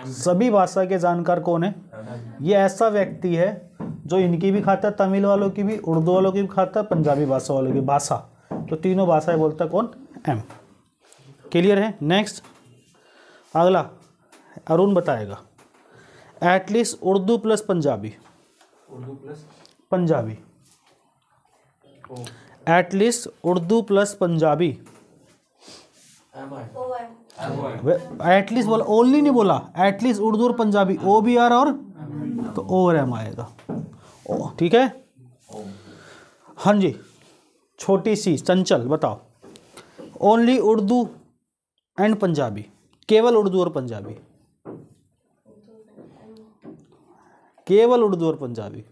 Speaker 1: सभी भाषा के जानकार कौन है? ये ऐसा व्यक्ति है जो इनकी भी खाता है, तमिल वालों की भी, उर्दू वालों की भी खाता है, पंजाबी भाषा वालों की, भाषा तो तीनों भाषाएं बोलता है कौन? M। क्लियर है? नेक्स्ट, अगला अरुण बताएगा। At least Urdu plus Punjabi,
Speaker 3: Urdu plus
Speaker 1: Punjabi, at least Urdu plus Punjabi, at least बोला, ओनली नहीं बोला, एटलीस्ट उर्दू और पंजाबी, O भी आ रहा और तो O और M आएगा। ओ ठीक है। हाँ जी, छोटी सी चंचल बताओ, ओनली उर्दू एंड पंजाबी, केवल उर्दू और पंजाबी, केवल उर्दू और पंजाबी।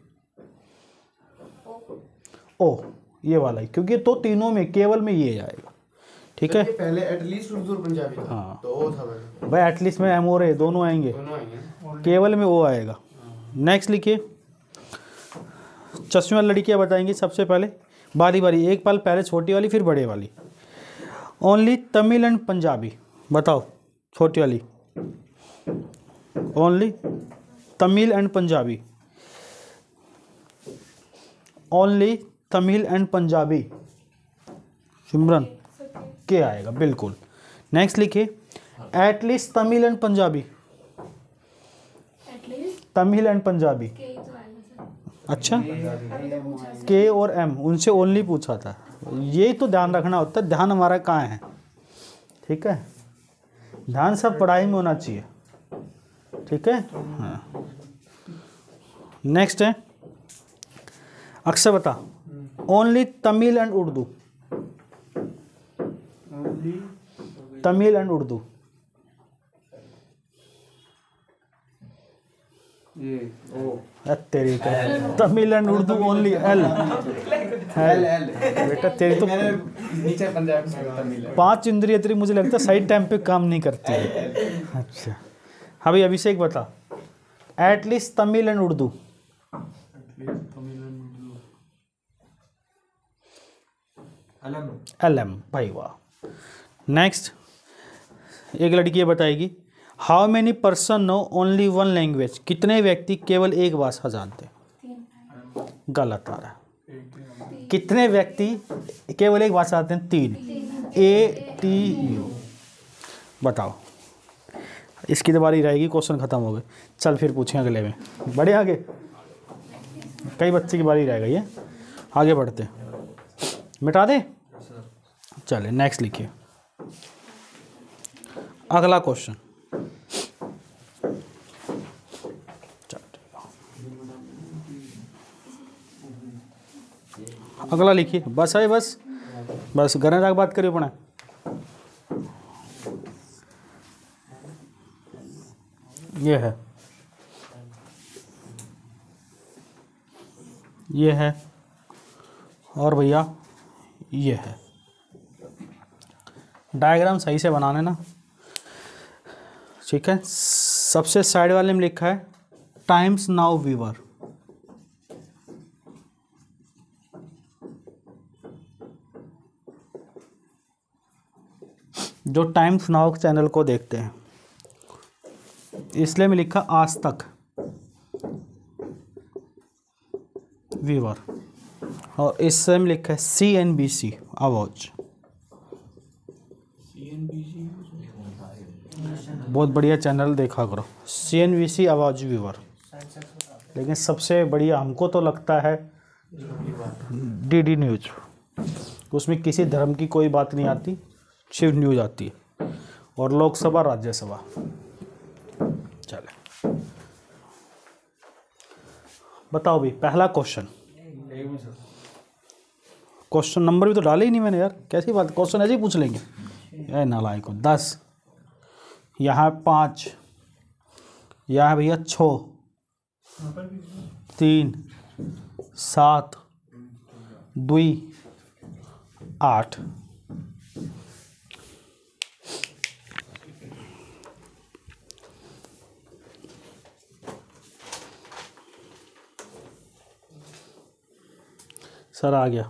Speaker 1: ओ ये वाला ही, क्योंकि तो तीनों में केवल में ये आएगा। ठीक है,
Speaker 6: ये पहले एटलीस्ट उर्दू और पंजाबी था।
Speaker 1: हाँ।
Speaker 6: तो वो था भाई,
Speaker 1: भाई एटलीस्ट में एम और ए दोनों आएंगे,
Speaker 6: दोनों आएंगे।
Speaker 1: केवल में वो आएगा। नेक्स्ट लिखिए, चश्मे वाली लड़कियाँ बताएंगी सबसे पहले, बारी बारी, एक पल पहले छोटी वाली फिर बड़े वाली। ओनली तमिल एंड पंजाबी, बताओ छोटी वाली। Only Tamil and Punjabi, only Tamil and Punjabi. Simran के आएगा बिल्कुल। नेक्स्ट लिखिए, at least Tamil and Punjabi,
Speaker 4: at least
Speaker 1: Tamil and Punjabi.
Speaker 4: के तो आएगा सर।
Speaker 1: अच्छा,
Speaker 4: अभी तो पूछा सर।
Speaker 1: के और एम उनसे ओनली पूछा था, यही तो ध्यान रखना होता है। ध्यान हमारा कहाँ है? ठीक है, ध्यान सब पढ़ाई में होना चाहिए। ठीक है, हाँ। नेक्स्ट है, अक्षर बता, only Tamil and Urdu, Tamil and Urdu.
Speaker 6: ये ओ
Speaker 1: तेरी का Tamil and Urdu only L बेटा, तेरी तो
Speaker 6: नीचे पंजाबी से तमिल है।
Speaker 1: 5 इंद्रिय तेरी मुझे लगता है सही टाइम पे काम नहीं करती है। अच्छा, हाँ भाई अभिषेक बता, at least Tamil and Urdu. LM भाई वाह। नेक्स्ट, एक लड़की ये बताएगी, how many person know only one language, कितने व्यक्ति केवल एक भाषा जानते हैं?
Speaker 4: 3।
Speaker 1: गलत आ रहा है। कितने व्यक्ति केवल एक भाषा आते हैं? 3। ATU। बताओ, इसकी तो बारी रहेगी, क्वेश्चन खत्म हो गए। चल फिर पूछें अगले में, बढ़े आगे, कई बच्चे की बारी रह गई है, आगे बढ़ते हैं। मिटा दे, चले नेक्स्ट लिखिए, अगला क्वेश्चन। अगला लिखिए, बस है, बस बस घर जाकर बात करिए अपना। ये है, ये है, और भैया ये है। डायग्राम सही से बनाने ना, ठीक है। सबसे साइड वाले में लिखा है टाइम्स नाउ व्यूअर, जो टाइम्स नाउ चैनल को देखते हैं, इसलिए मैं लिखा आज तक व्यूअर, और इससे में लिखा है CNBC आवाज। बहुत बढ़िया चैनल देखा करो, CNBC आवाज व्यूअर। लेकिन सबसे बढ़िया हमको तो लगता है DD न्यूज, उसमें किसी धर्म की कोई बात नहीं आती, सिर्फ न्यूज आती है, और लोकसभा राज्यसभा। चले बताओ भी, पहला क्वेश्चन, क्वेश्चन नंबर भी तो डाले ही नहीं मैंने यार, कैसी बात, क्वेश्चन ऐसे ही पूछ लेंगे। ए नालायक को 10, यहाँ 5, यहाँ भैया 6, 3, 7, 2, 8। सर आ गया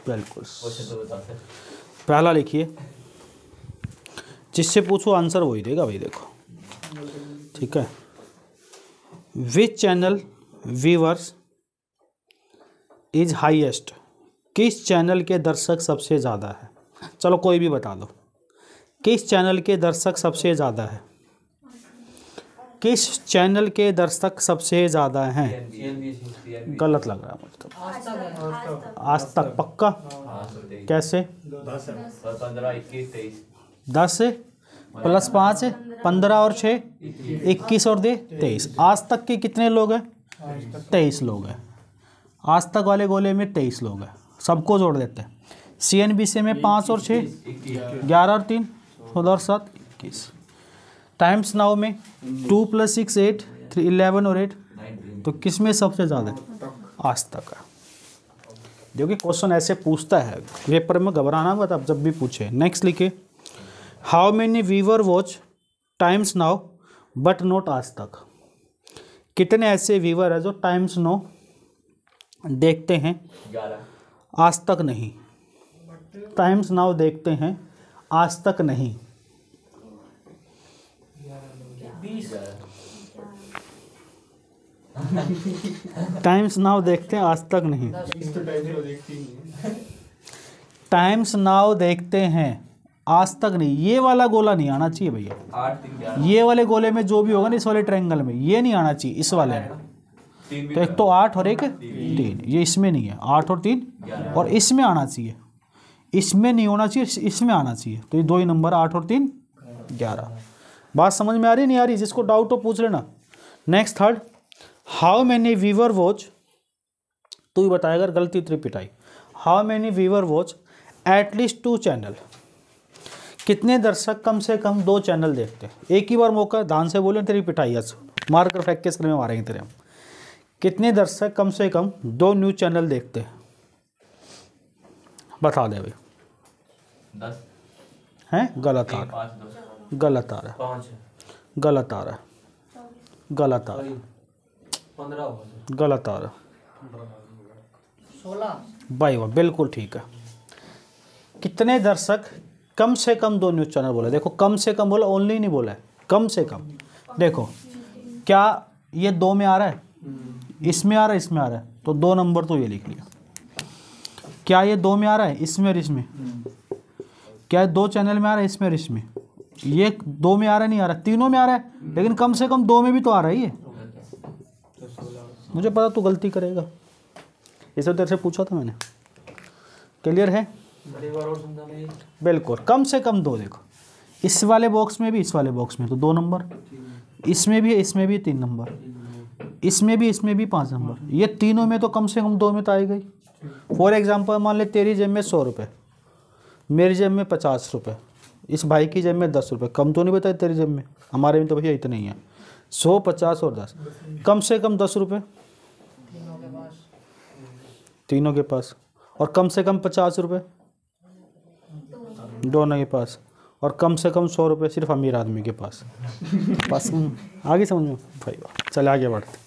Speaker 1: बिल्कुल। पहला लिखिए, जिससे पूछो आंसर वही देगा भाई, देखो ठीक है। विच चैनल व्यूअर्स इज हाईएस्ट, किस चैनल के दर्शक सबसे ज़्यादा है? चलो कोई भी बता दो, किस चैनल के दर्शक सबसे ज़्यादा है? किस चैनल के दर्शक सबसे ज़्यादा हैं? गलत लग रहा है मुझे तो। आज तक पक्का? कैसे? 10 प्लस 5 15 और 6 21 और दे 23। आज तक के कितने लोग हैं? 23 लोग हैं। आज तक वाले गोले में 23 लोग हैं, सबको जोड़ देते हैं। CNBC में 5 और 6 11 और 3 16 और 7 21। टाइम्स नाउ में 2 + 6 8 3 11 और 8। तो किस में सबसे ज़्यादा? आज तक है। देखिए क्वेश्चन ऐसे पूछता है पेपर में, घबराना मत आप जब भी पूछे। नेक्स्ट लिखिए, how many viewer watch times now but not आज तक। कितने ऐसे व्यूअर है जो टाइम्स नाउ देखते हैं
Speaker 2: 11
Speaker 1: आज तक नहीं। टाइम्स नाउ देखते हैं आज तक नहीं।
Speaker 5: 20
Speaker 1: टाइम्स नाउ देखते हैं आज तक नहीं।
Speaker 3: इस तो टाइम से देखती ही है।
Speaker 1: टाइम्स नाउ देखते हैं आज तक नहीं, ये वाला गोला नहीं आना चाहिए भैया।
Speaker 2: 8 3 11
Speaker 1: ये वाले गोले में जो भी होगा ना इस वाले ट्रायंगल में, ये नहीं आना चाहिए इस वाले में।
Speaker 2: 3 भी
Speaker 1: तो एक तो 8 और एक 3, ये इसमें नहीं है। 8 और 3 और इसमें आना चाहिए, इसमें नहीं होना चाहिए, इसमें आना चाहिए। तो ये दो ही नंबर 8 और 3 11। बात समझ में आ रही नहीं आ रही? जिसको डाउट हो पूछ लेना। Next third, how many viewer watch, तू ही बताएगा गलती तेरी पिटाई। How many viewer watch at least 2 channel. कितने दर्शक कम से कम 2 चैनल देखते हैं? एक ही बार मौका, ध्यान से बोले, तेरी पिटाई आज मार कर फेंक के सर में मारेंगे तेरे हम। कितने दर्शक कम से कम 2 न्यूज़ चैनल देखते हैं? बता दे भाई।
Speaker 2: 10
Speaker 1: हैं? गलत आ रहा
Speaker 2: 5 2
Speaker 1: है, गलत आ रहा है,
Speaker 6: 5
Speaker 1: गलत आ रहा है, गलत आ रहा है,
Speaker 6: 15 होगा।
Speaker 1: गलत आ रहा
Speaker 5: 16
Speaker 1: है भाई। वाह, बिल्कुल ठीक है। कितने दर्शक कम से कम 2 न्यूज़ चैनल बोला? देखो कम से कम बोला, ओनली नहीं बोला है, कम से कम। देखो क्या ये 2 में आ रहा है, इसमें आ रहा है, इसमें आ रहा है, तो 2 नंबर तो ये लिख लिया। क्या ये 2 में आ रहा है, इसमें और इसमें? क्या ये 2 चैनल में आ रहा है, इसमें और इसमें? ये 2 में आ रहा है, नहीं आ रहा, तीनों में आ रहा है, लेकिन कम से कम 2 में भी तो आ रहा है ये। मुझे पता तू गलती करेगा, इसे तेरे से पूछा था मैंने। क्लियर है?
Speaker 6: एक बार और समझा मैं।
Speaker 1: बिल्कुल, कम से कम 2। देखो इस वाले बॉक्स में भी, इस वाले बॉक्स में तो 2 नंबर, इसमें भी, इसमें भी 3 नंबर, इसमें भी 5 नंबर। ये तीनों में तो कम से कम 2 में तो आई गई। फॉर एग्जांपल मान ले तेरी जेब में 100 रुपये, मेरी जेब में 50 रुपये, इस भाई की जेब में 10 रुपये। कम तो नहीं बताया तेरी जेब में, हमारे में तो भैया इतने ही है। 100 50 और 10, कम से कम 10 रुपये तीनों के पास, और कम से कम 50 रुपये दोनों के पास, और कम से कम 100 रुपये सिर्फ अमीर आदमी के पास। बस आगे समझ में भाई। चल आगे बढ़ते।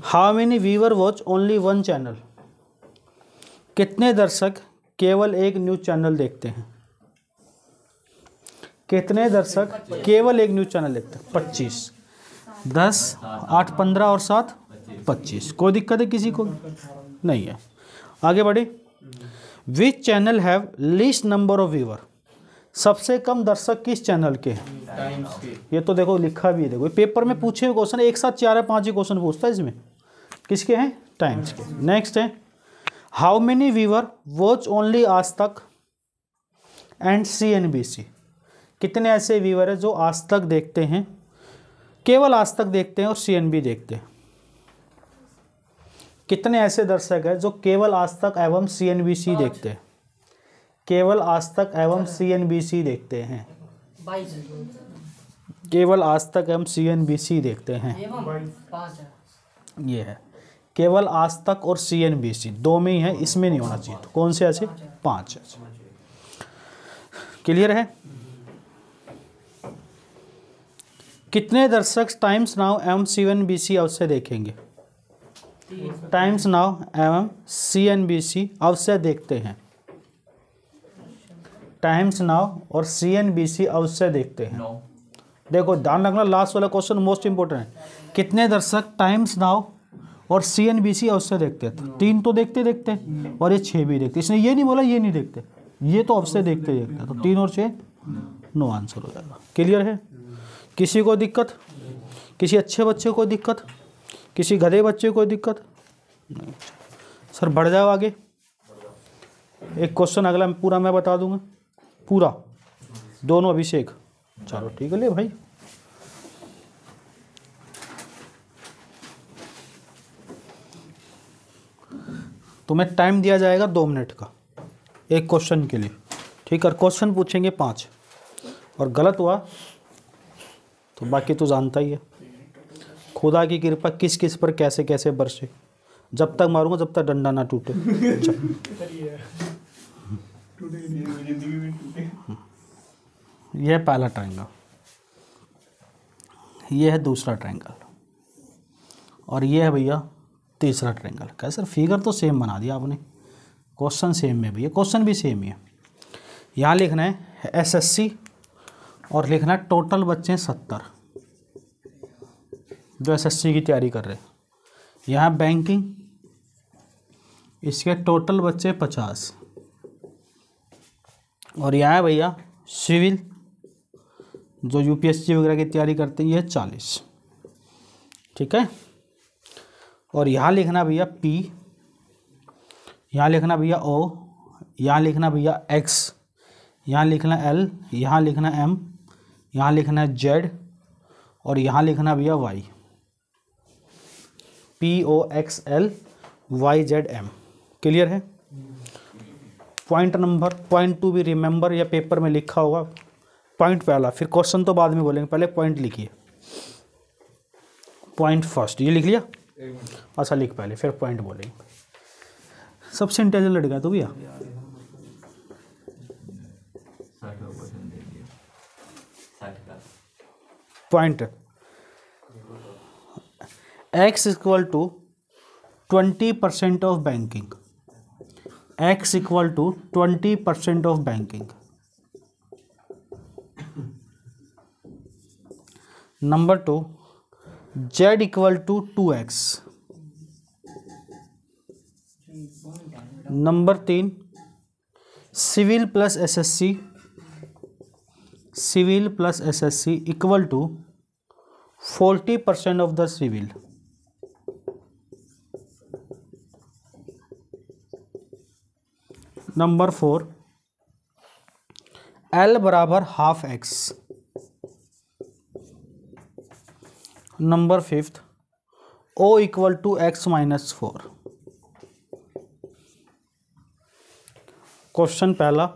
Speaker 1: How many viewer watch only 1 channel. कितने दर्शक केवल एक न्यूज़ चैनल देखते हैं? कितने दर्शक केवल एक न्यूज़ चैनल देखते हैं? 25। 10 8 15 और 7 25। कोई दिक्कत है किसी को? नहीं है। आगे बढ़े। Which channel have least number of viewer. सबसे कम दर्शक किस चैनल के हैं?
Speaker 3: टाइम्स के।
Speaker 1: ये तो देखो लिखा भी है, देखो पेपर में पूछे हुए क्वेश्चन एक साथ 4 या 5 ही क्वेश्चन पूछता है इसमें। किसके हैं? टाइम्स के। नेक्स्ट है, how many viewer watch only आज तक एंड CNBC। कितने ऐसे व्यूअर है जो आज तक देखते हैं, केवल आज तक देखते हैं और CNB देखते हैं? कितने ऐसे दर्शक हैं जो केवल आज तक एवं CNBC देखते हैं? केवल आज तक एवं CNBC देखते हैं।
Speaker 5: 22
Speaker 1: केवल आज तक एवं CNBC देखते हैं,
Speaker 5: एवं 5 है।
Speaker 1: ये है। केवल आज तक और CNBC 2 में ही है, इसमें नहीं होना चाहिए। तो कौन से ऐसे? 5 ऐसे। क्लियर है? कितने दर्शक टाइम्स नाउ एवं CNBC अवश्य देखेंगे? टाइम्स नाउ एवं CNBC अवश्य देखते हैं। टाइम्स नाउ और CNBC अवश्य देखते हैं।
Speaker 2: 9
Speaker 1: देखो ध्यान रखना, लास्ट वाला क्वेश्चन मोस्ट इंपोर्टेंट है। कितने दर्शक टाइम्स नाउ और CNBC अवश्य देखते हैं? 3 तो देखते देखते और ये 6 भी देखते। इसने ये नहीं बोला ये नहीं देखते, ये तो अवश्य देखते देखते। तो 3 और 6 नो आंसर हो जाएगा। क्लियर है? किसी को दिक्कत? किसी अच्छे बच्चे को दिक्कत? किसी गधे बच्चे को दिक्कत? नहीं। सर बढ़ जाओ आगे। एक क्वेश्चन अगला पूरा मैं बता दूंगा, पूरा दोनों अभिषेक। चलो ठीक है ले भाई। तुम्हें टाइम दिया जाएगा 2 मिनट का एक क्वेश्चन के लिए, ठीक है? क्वेश्चन पूछेंगे 5 और गलत हुआ तो बाकी तो जानता ही है। खुदा की कृपा किस किस पर कैसे कैसे बरसे, जब तक मारूंगा जब तक डंडा ना टूटे। यह है पहला ट्रायंगल, यह है दूसरा ट्रायंगल, और ये है भैया तीसरा ट्रायंगल। क्या सर फिगर तो सेम बना दिया आपने, क्वेश्चन सेम है भैया, क्वेश्चन भी सेम ही है। यहाँ लिखना है एसएससी और लिखना है टोटल बच्चे 70 जो एसएससी की तैयारी कर रहे हैं। यहाँ बैंकिंग, इसके टोटल बच्चे 50, और यहाँ है भैया सिविल जो यूपीएससी वगैरह की तैयारी करते हैं, ये 40। ठीक है, और यहाँ लिखना भैया पी, यहाँ लिखना भैया ओ, यहाँ लिखना भैया एक्स, यहाँ लिखना एल, यहाँ लिखना एम, यहाँ लिखना जेड, और यहाँ लिखना भैया Y. P O X L Y Z M. Clear है? पॉइंट नंबर, पॉइंट टू भी रिमेंबर, या पेपर में लिखा होगा पॉइंट पहला, फिर क्वेश्चन तो बाद में बोलेंगे, पहले पॉइंट लिखिए। पॉइंट फर्स्ट ये लिख लिया, अच्छा लिख पहले फिर पॉइंट बोलेंगे। सबसे इंटेलिजेंट लड़का तो भैया
Speaker 2: 60% दे दिया, 60 का।
Speaker 1: Point x equal to 20% of banking, x equal to 20% of banking. Number 2 z equal to 2x। Number 3 civil plus SSC, civil plus SSC equal to 40% of the civil. Number 4 L बराबर half x। Number 5 O equal to x-4। Question पहला,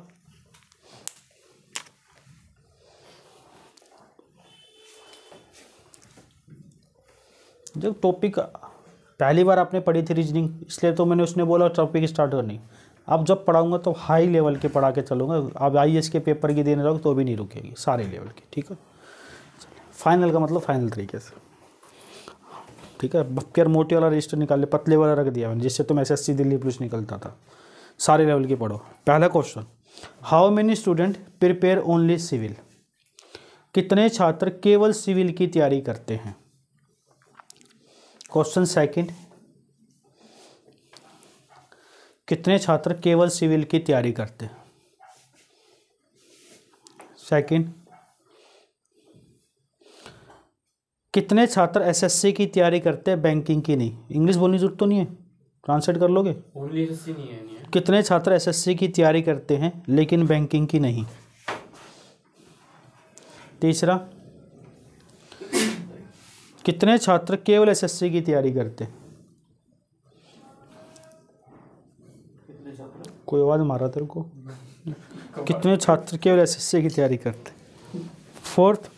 Speaker 1: जब topic पहली बार आपने पढ़ी थी reasoning, इसलिए तो मैंने उसने बोला टॉपिक स्टार्ट करनी। अब जब पढ़ाऊंगा तो हाई लेवल के पढ़ा के चलूँगा। अब आईएएस के पेपर की देने जाओगे तो भी नहीं रुकेगी, सारे लेवल की। ठीक है, फाइनल का मतलब फाइनल तरीके से। ठीक है, बक्कर मोटी वाला रजिस्टर निकाल ले, पतले वाला रख दिया मैंने, जिससे तुम एसएससी दिल्ली पुलिस निकलता था। सारे लेवल की पढ़ो। पहला question, how many student prepare only civil. कितने छात्र केवल सिविल की तैयारी करते हैं। क्वेश्चन सेकंड, कितने छात्र केवल सिविल की तैयारी करते हैं। सेकंड, कितने छात्र एसएससी की तैयारी करते हैं बैंकिंग की नहीं। इंग्लिश बोलने की जरूरत तो नहीं है, ट्रांसलेट कर लोगे।
Speaker 6: ओनली एसएससी नहीं है, नहीं है।
Speaker 1: कितने छात्र एसएससी की तैयारी करते हैं लेकिन बैंकिंग की नहीं। तीसरा, कितने छात्र केवल एसएससी की तैयारी करते हैं। कोई आवाज़ मारा तेरे को। कितने छात्र केवल एसएससी की तैयारी करते हैं। फोर्थ,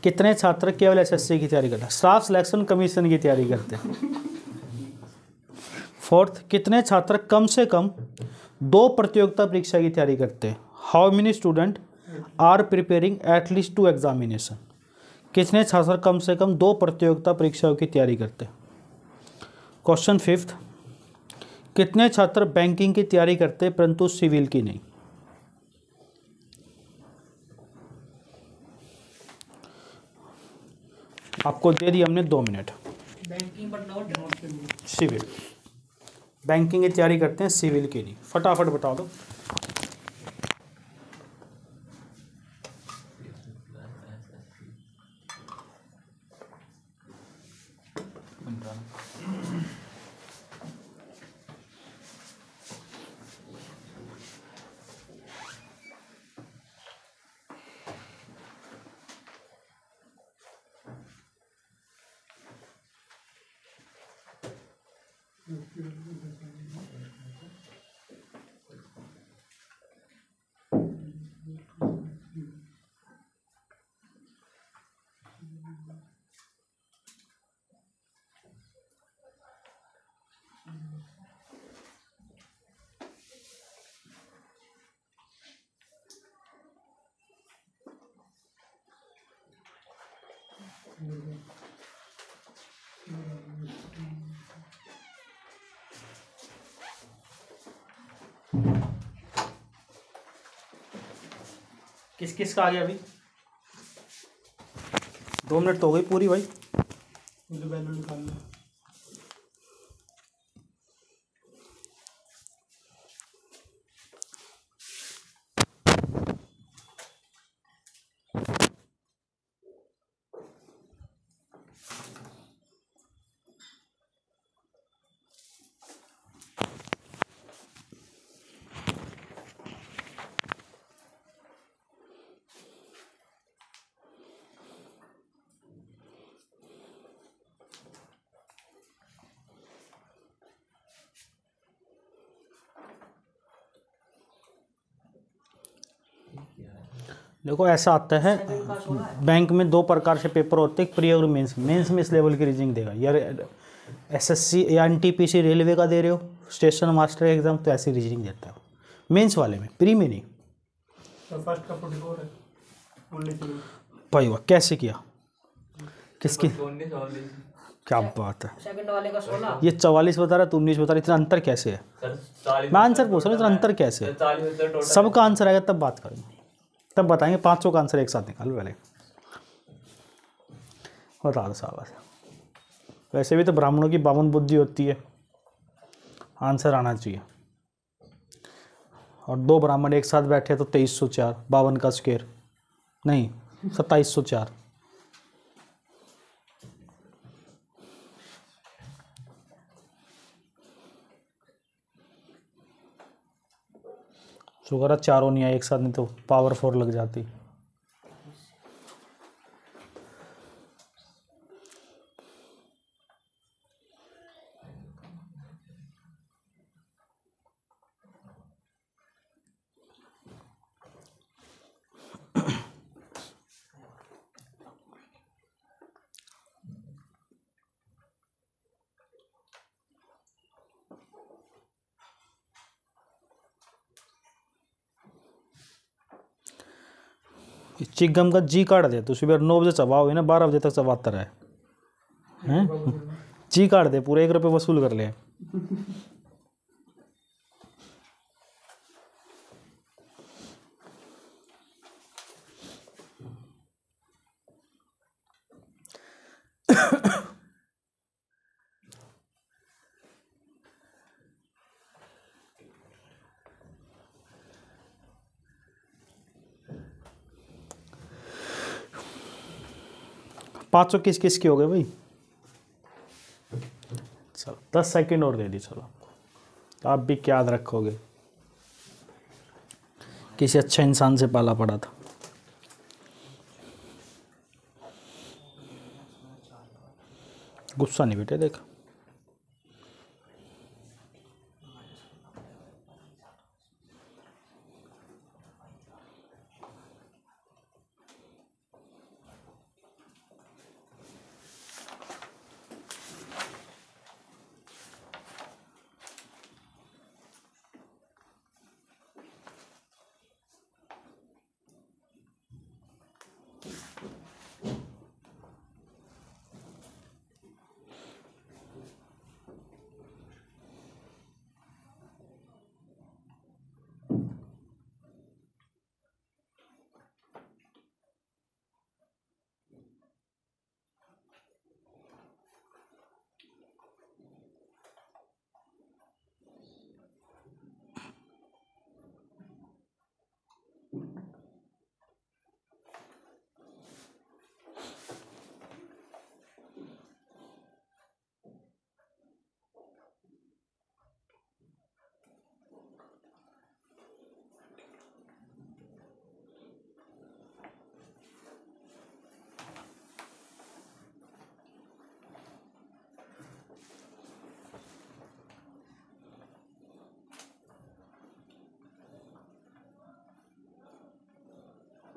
Speaker 1: कितने छात्र केवल एसएससी की तैयारी करते हैं, स्टाफ सिलेक्शन कमीशन की तैयारी करते हैं। फोर्थ, कितने छात्र कम से कम 2 प्रतियोगिता परीक्षा की तैयारी करते हैं। How many student are preparing at least 2 examination. कितने छात्र कम से कम 2 प्रतियोगिता परीक्षाओं की तैयारी करते हैं। क्वेश्चन फिफ्थ, कितने छात्र बैंकिंग की तैयारी करते हैं परंतु सिविल की नहीं। आपको दे दी हमने 2 minute.
Speaker 5: Banking but not
Speaker 1: civil, banking की तैयारी करते हैं सिविल की नहीं। फटाफट बता दो। किस किस का आ गया अभी? 2 मिनट तो हो गई पूरी भाई।
Speaker 3: मुझे वैल्यू निकालना है।
Speaker 1: देखो ऐसा आता है, बैंक में 2 प्रकार से पेपर होते हैं, प्री और मेंस। मेंस में इस लेवल की रीजनिंग देगा यार। एसएससी या एनटीपीसी रेलवे का दे रहे हो, स्टेशन मास्टर एग्जाम, तो ऐसी रीजनिंग देता है मेंस वाले में, प्री में नहीं।
Speaker 3: तो फर्स्ट का 44 है, ओनली 3।
Speaker 1: भाई वाह, कैसे किया? किसकी?
Speaker 2: 19
Speaker 1: क्या बात है।
Speaker 5: सेकंड वाले का 16।
Speaker 1: ये 44 बता रहा है, 19 बता रहा है, इतना अंतर कैसे है? मैं आंसर पूछ रहा हूँ, इतना अंतर कैसे है?
Speaker 2: 40
Speaker 1: सबका आंसर आएगा तब बात करेंगे, तब बताएंगे। 500 का आंसर एक साथ निकालो पहले, बता दो साहब। वैसे भी तो ब्राह्मणों की 52 बुद्धि होती है, आंसर आना चाहिए। और 2 ब्राह्मण एक साथ बैठे तो 2304, 52 का स्क्वायर नहीं, 2704। शुक्र है चारों नहीं आए एक साथ, नहीं तो पावर 4 लग जाती। चिकगम का जी काट दे तो सुबह 9 बजे चबाओगे ना, 12 बजे तक चबाता रहे हैं। जी काट दे, पूरे 1 रुपये वसूल कर ले। पाँचों किस किस के हो गए भाई? चलो 10 सेकंड और दे दी। चलो आप भी क्या याद रखोगे, किसी अच्छे इंसान से पाला पड़ा था। गुस्सा नहीं बेटे, देख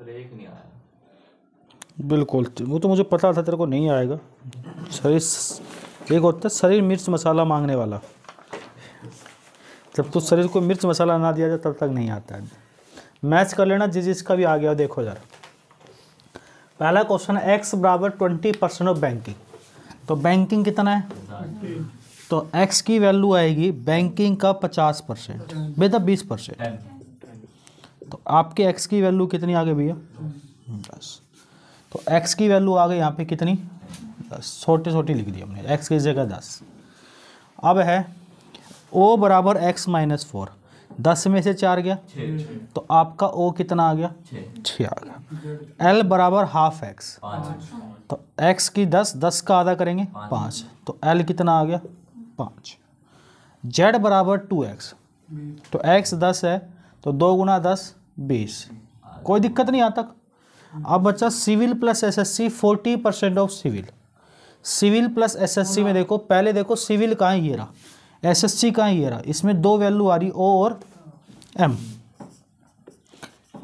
Speaker 2: एक नहीं आया।
Speaker 1: बिल्कुल, वो तो मुझे पता था तेरे को नहीं आएगा। शरीर एक होता है शरीर मिर्च मसाला मांगने वाला, जब तो शरीर को मिर्च मसाला ना दिया जाए तब तक नहीं आता है। मैच कर लेना जिसका भी आ गया। देखो जरा, पहला क्वेश्चन है x बराबर 20% ऑफ बैंकिंग। तो बैंकिंग कितना है? तो एक्स की वैल्यू आएगी बैंकिंग का 50%, बेटा 20%।
Speaker 2: 10
Speaker 1: तो आपके एक्स की वैल्यू कितनी आ गई भैया? 10। तो एक्स की वैल्यू आ गई यहाँ पे कितनी? 10। छोटी छोटी लिख दी हमने, एक्स की जगह 10। अब है ओ बराबर एक्स माइनस 4, 10 में से 4 गया
Speaker 2: 6
Speaker 1: तो आपका ओ कितना आ गया? 6 आ गया। एल बराबर हाफ एक्स,
Speaker 2: 5
Speaker 1: तो एक्स की 10, 10 का आधा करेंगे 5, तो एल कितना आ गया? 5। जेड बराबर 2x, तो एक्स 10 है तो 2 गुना 10 20, कोई दिक्कत नहीं यहाँ तक। अब बच्चा civil plus SSC 40% of civil. Civil plus SSC में देखो, पहले देखो सिविल कहाँ है, ये रहा, एसएससी कहाँ है, ये रहा। इसमें 2 वैल्यू आ रही ओ और एम,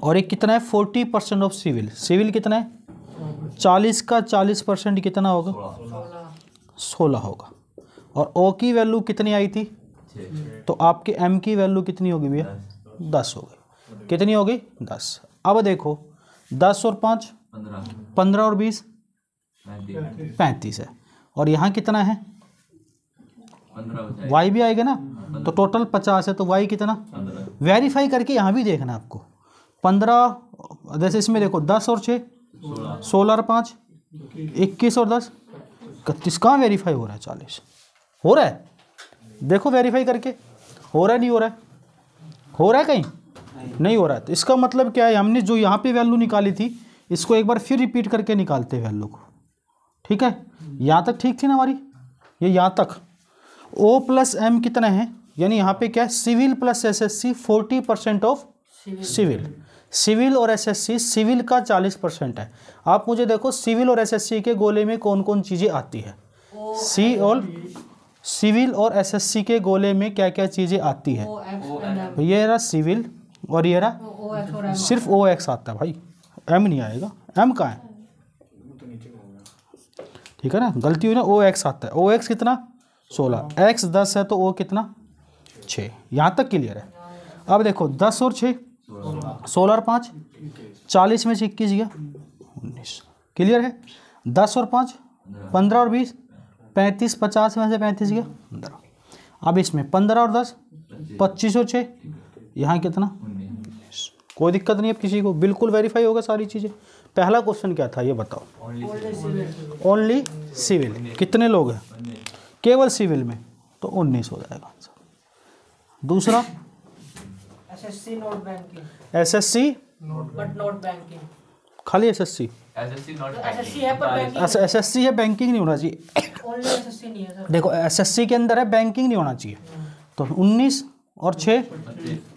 Speaker 1: और एक कितना है 40% ऑफ सिविल। सिविल कितना है? 40 का 40% कितना होगा? 16 होगा। और ओ की वैल्यू कितनी आई थी?
Speaker 2: 6
Speaker 1: तो आपके एम की वैल्यू कितनी होगी भैया? 10 हो गई। कितनी हो गई? 10। अब देखो 10 और 5
Speaker 2: 15
Speaker 1: 15 और 20
Speaker 2: 35
Speaker 1: 35 है, और यहाँ कितना है?
Speaker 2: 15 हो जाएगा।
Speaker 1: वाई भी आएगा ना, तो टोटल 50 है, तो वाई कितना?
Speaker 2: 15
Speaker 1: वेरीफाई करके यहाँ भी देखना आपको। 15, जैसे इसमें देखो 10 और 6 16 और 5 21 और 10 31, कहाँ वेरीफाई हो रहा है? 40 हो रहा है, देखो वेरीफाई करके हो रहा है नहीं हो रहा है? हो रहा है कहीं? नहीं हो रहा है। तो इसका मतलब क्या है, हमने जो यहाँ पे वैल्यू निकाली थी इसको एक बार फिर रिपीट करके निकालते हैं वैल्यू को, ठीक है? यहाँ तक ठीक थी ना हमारी, ये यहाँ तक। ओ प्लस एम कितना है, यानी यहाँ पे क्या है, civil plus SSC 40% of civil. Civil और एसएससी, सिविल का 40% है। आप मुझे देखो सिविल और एसएससी के गोले में कौन कौन चीज़ें आती है। सी और सिविल और एसएससी के गोले में क्या क्या चीज़ें आती है? ये रहा सिविल और ये रहा, सिर्फ ओ एक्स आता है भाई, एम नहीं आएगा। एम कहाँ है? ठीक है ना, गलती हुई ना, ओ एक्स आता है। ओ एक्स कितना? 16, एक्स 10 है तो ओ कितना? 6। यहाँ तक क्लियर है। अब देखो 10 और 6 16 और 5 40 में से 21 गया 19, क्लियर है। 10 और 5 15 और 20 35, 50 में से 35 गया 15। अब इसमें 15 और 10 25 और 6, यहाँ कितना? 19। कोई दिक्कत नहीं है किसी को, बिल्कुल वेरीफाई होगा सारी चीज़ें। पहला क्वेश्चन क्या था ये बताओ? Only civil. कितने लोग हैं? केवल सिविल में, तो 19 हो जाएगा आंसर। दूसरा
Speaker 5: SSC note banking,
Speaker 1: SSC
Speaker 5: but note banking.
Speaker 1: खाली एसएससी?
Speaker 2: एसएससी नॉट
Speaker 5: एसएससी है पर बैंकिंग,
Speaker 1: अच्छा एसएससी है, बैंकिंग नहीं होना चाहिए।
Speaker 5: ओनली एसएससी नहीं है सर।
Speaker 1: देखो एसएससी के अंदर है, बैंकिंग नहीं होना चाहिए। तो 19 और 6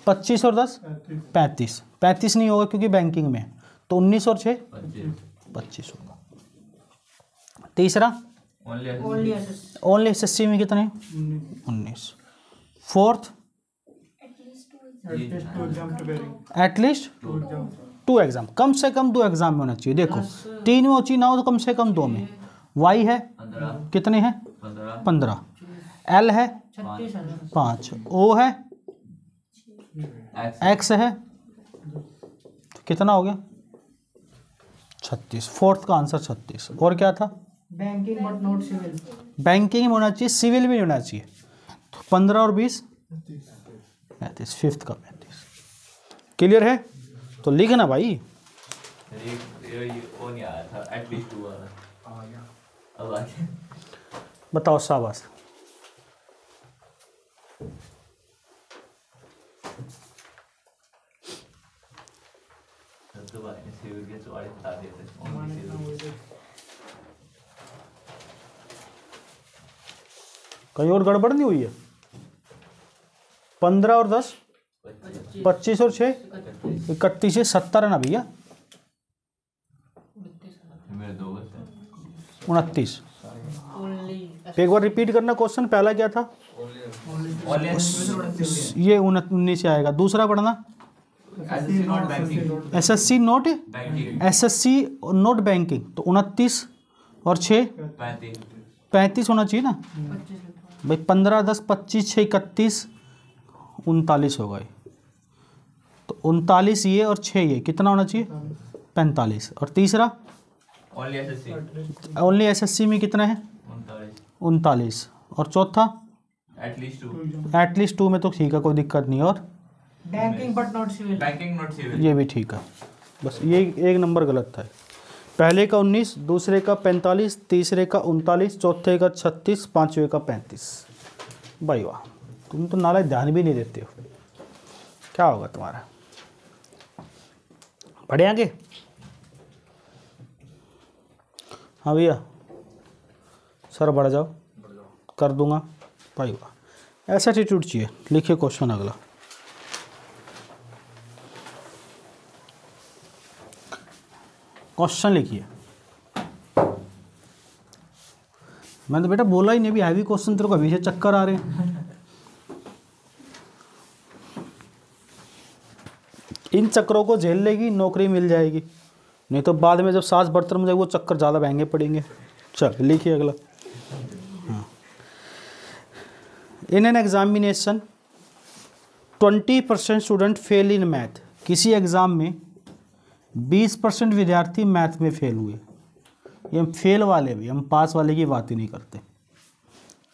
Speaker 1: 25 और 10 35, 35 नहीं होगा क्योंकि बैंकिंग में है, तो 19 और 6 25 होगा। तीसरा
Speaker 5: ओनली एसएससी,
Speaker 1: ओनली एसएससी में कितने? 19। फोर्थ एटलीस्ट 2 एग्जाम, कम से कम 2 एग्जाम में होना चाहिए। देखो 3 में होची ना हो तो कम से कम 2 में। वाई है
Speaker 2: 15
Speaker 1: कितने हैं? 15। एल है
Speaker 5: 36 है सर।
Speaker 1: 5, ओ है
Speaker 2: एक्स
Speaker 1: एक्स है, तो कितना हो गया? 36। फोर्थ का आंसर 36। और क्या था?
Speaker 5: Banking but not civil.
Speaker 1: Banking में होना चाहिए, सिविल में होना चाहिए। तो 15 और 20 35, फिफ्थ का 35। क्लियर है? तो लिखना भाई।
Speaker 2: ये वो नहीं आया था, एटलीस्ट 2 आ गया। अब आ गया।
Speaker 1: बताओ शाबाश।
Speaker 2: तो भाई ने सिविल के 44 बता दिए थे, ओनली सिविल।
Speaker 1: कहीं और गड़बड़ नहीं हुई है? 15 और 10 25 और 6 31 से 70 है ना भैया?
Speaker 2: मेरे 2 बचे।
Speaker 1: 29।
Speaker 5: ओनली
Speaker 1: एक बार रिपीट करना क्वेश्चन, पहला क्या था? ये 19 से आएगा। दूसरा पढ़ना
Speaker 2: SSC not banking,
Speaker 1: SSC note
Speaker 2: banking
Speaker 1: SSC note banking, तो 29 और 6 35 होना चाहिए ना भाई। 15 10 25 6 31 39 होगा ये, तो 39 ये और 6 ये कितना होना चाहिए? 45। और तीसरा
Speaker 2: ओनली एसएससी
Speaker 1: ओनली एसएससी में कितना है?
Speaker 2: 39
Speaker 1: 39। और चौथा
Speaker 2: एटलीस्ट 2
Speaker 1: एटलीस्ट 2 में तो ठीक है, कोई दिक्कत नहीं। और
Speaker 5: banking but not civil.
Speaker 2: Banking not civil.
Speaker 1: ये भी ठीक है, बस ये एक नंबर गलत था। पहले का 19, दूसरे का 45, तीसरे का 39, चौथे का 36, पांचवे का 35। भाई वाह, तुम तो नाला ध्यान भी नहीं देते हो, क्या होगा तुम्हारा। पढ़े आगे। हाँ भैया, सर बढ़ जाओ, कर दूंगा। भाई वाह, ऐसा एटीट्यूड चाहिए। लिखिए क्वेश्चन अगला। क्वेश्चन लिखिए। मैंने तो बेटा बोला ही नहीं, भी हैवी क्वेश्चन तेरे को अभी से चक्कर आ रहे हैं। इन चक्करों को झेल लेगी, नौकरी मिल जाएगी, नहीं तो बाद में जब सास बर्तन में जाएगी वो चक्कर ज़्यादा महंगे पड़ेंगे। चल लिखिए अगला। हाँ, in an examination 20% student fail in math. किसी एग्ज़ाम में 20% विद्यार्थी मैथ में फेल हुए। ये हम फेल वाले भी, हम पास वाले की बात ही नहीं करते,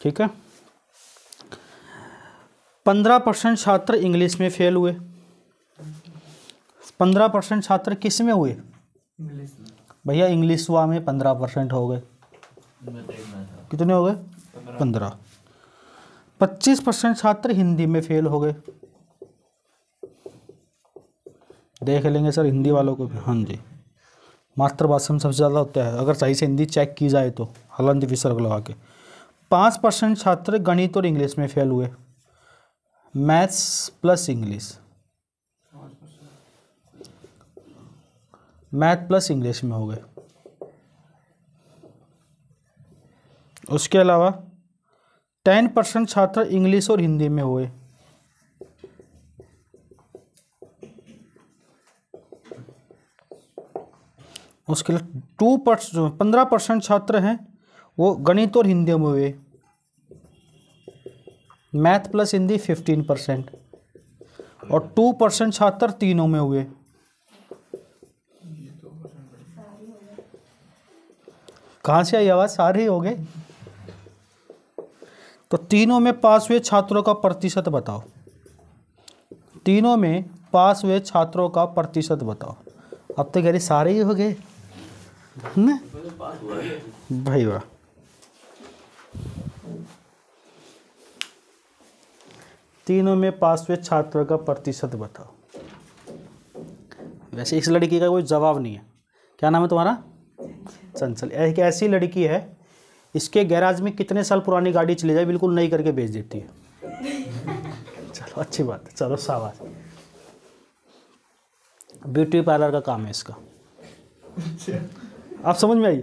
Speaker 1: ठीक है। 15% छात्र इंग्लिश में फेल हुए। 15% छात्र किस में हुए भैया? इंग्लिश हुआ में 15% हो गए। कितने हो गए? 15। 25% छात्र हिंदी में फेल हो गए। देख लेंगे सर हिंदी वालों को भी। हाँ जी, मातृभाषा में सबसे ज़्यादा होता है, अगर सही से हिंदी चेक की जाए तो हलंत विसर्ग लगा के। 5% छात्र गणित और इंग्लिश में फेल हुए। Maths plus English, math plus English में हो गए। उसके अलावा 10% छात्र इंग्लिश और हिंदी में हुए। उसके लिए 15% छात्र हैं वो गणित और हिंदी में हुए। मैथ प्लस हिंदी 15% और 2% छात्र तीनों में हुए। कहाँ से आई आवाज़? सारे ही हो गए। तो तीनों में पास हुए छात्रों का प्रतिशत बताओ। तीनों में पास हुए छात्रों का प्रतिशत बताओ। अब तो कह रही सारे ही हो गए ना भाई वाह। तीनों में पास हुए छात्रों का प्रतिशत बताओ। वैसे इस लड़की का कोई जवाब नहीं है। क्या नाम है तुम्हारा? चंचल। एक ऐसी लड़की है, इसके गैराज में कितने साल पुरानी गाड़ी चली जाए बिल्कुल नई करके बेच देती है। चलो अच्छी बात है, चलो शाबाश। ब्यूटी पार्लर का काम है इसका। आप समझ में आई?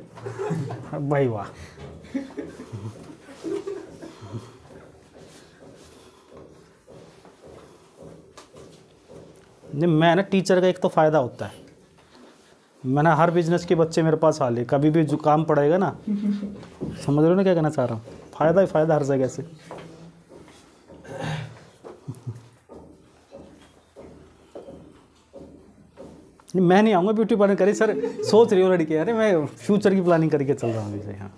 Speaker 1: भाई वाह। नहीं, मैं ना टीचर का एक तो फ़ायदा होता है, मैं ना हर बिजनेस के बच्चे मेरे पास आ ले, कभी भी जो काम पड़ेगा ना, समझ रहे हो ना क्या कहना चाह रहा हूँ? फ़ायदा ही फ़ायदा हर जगह से। मैं नहीं आऊँगा ब्यूटी पार्लर करी सर, सोच रही हो लड़की। अरे मैं फ्यूचर की प्लानिंग करके चल रहा हूँ अभी से। हाँ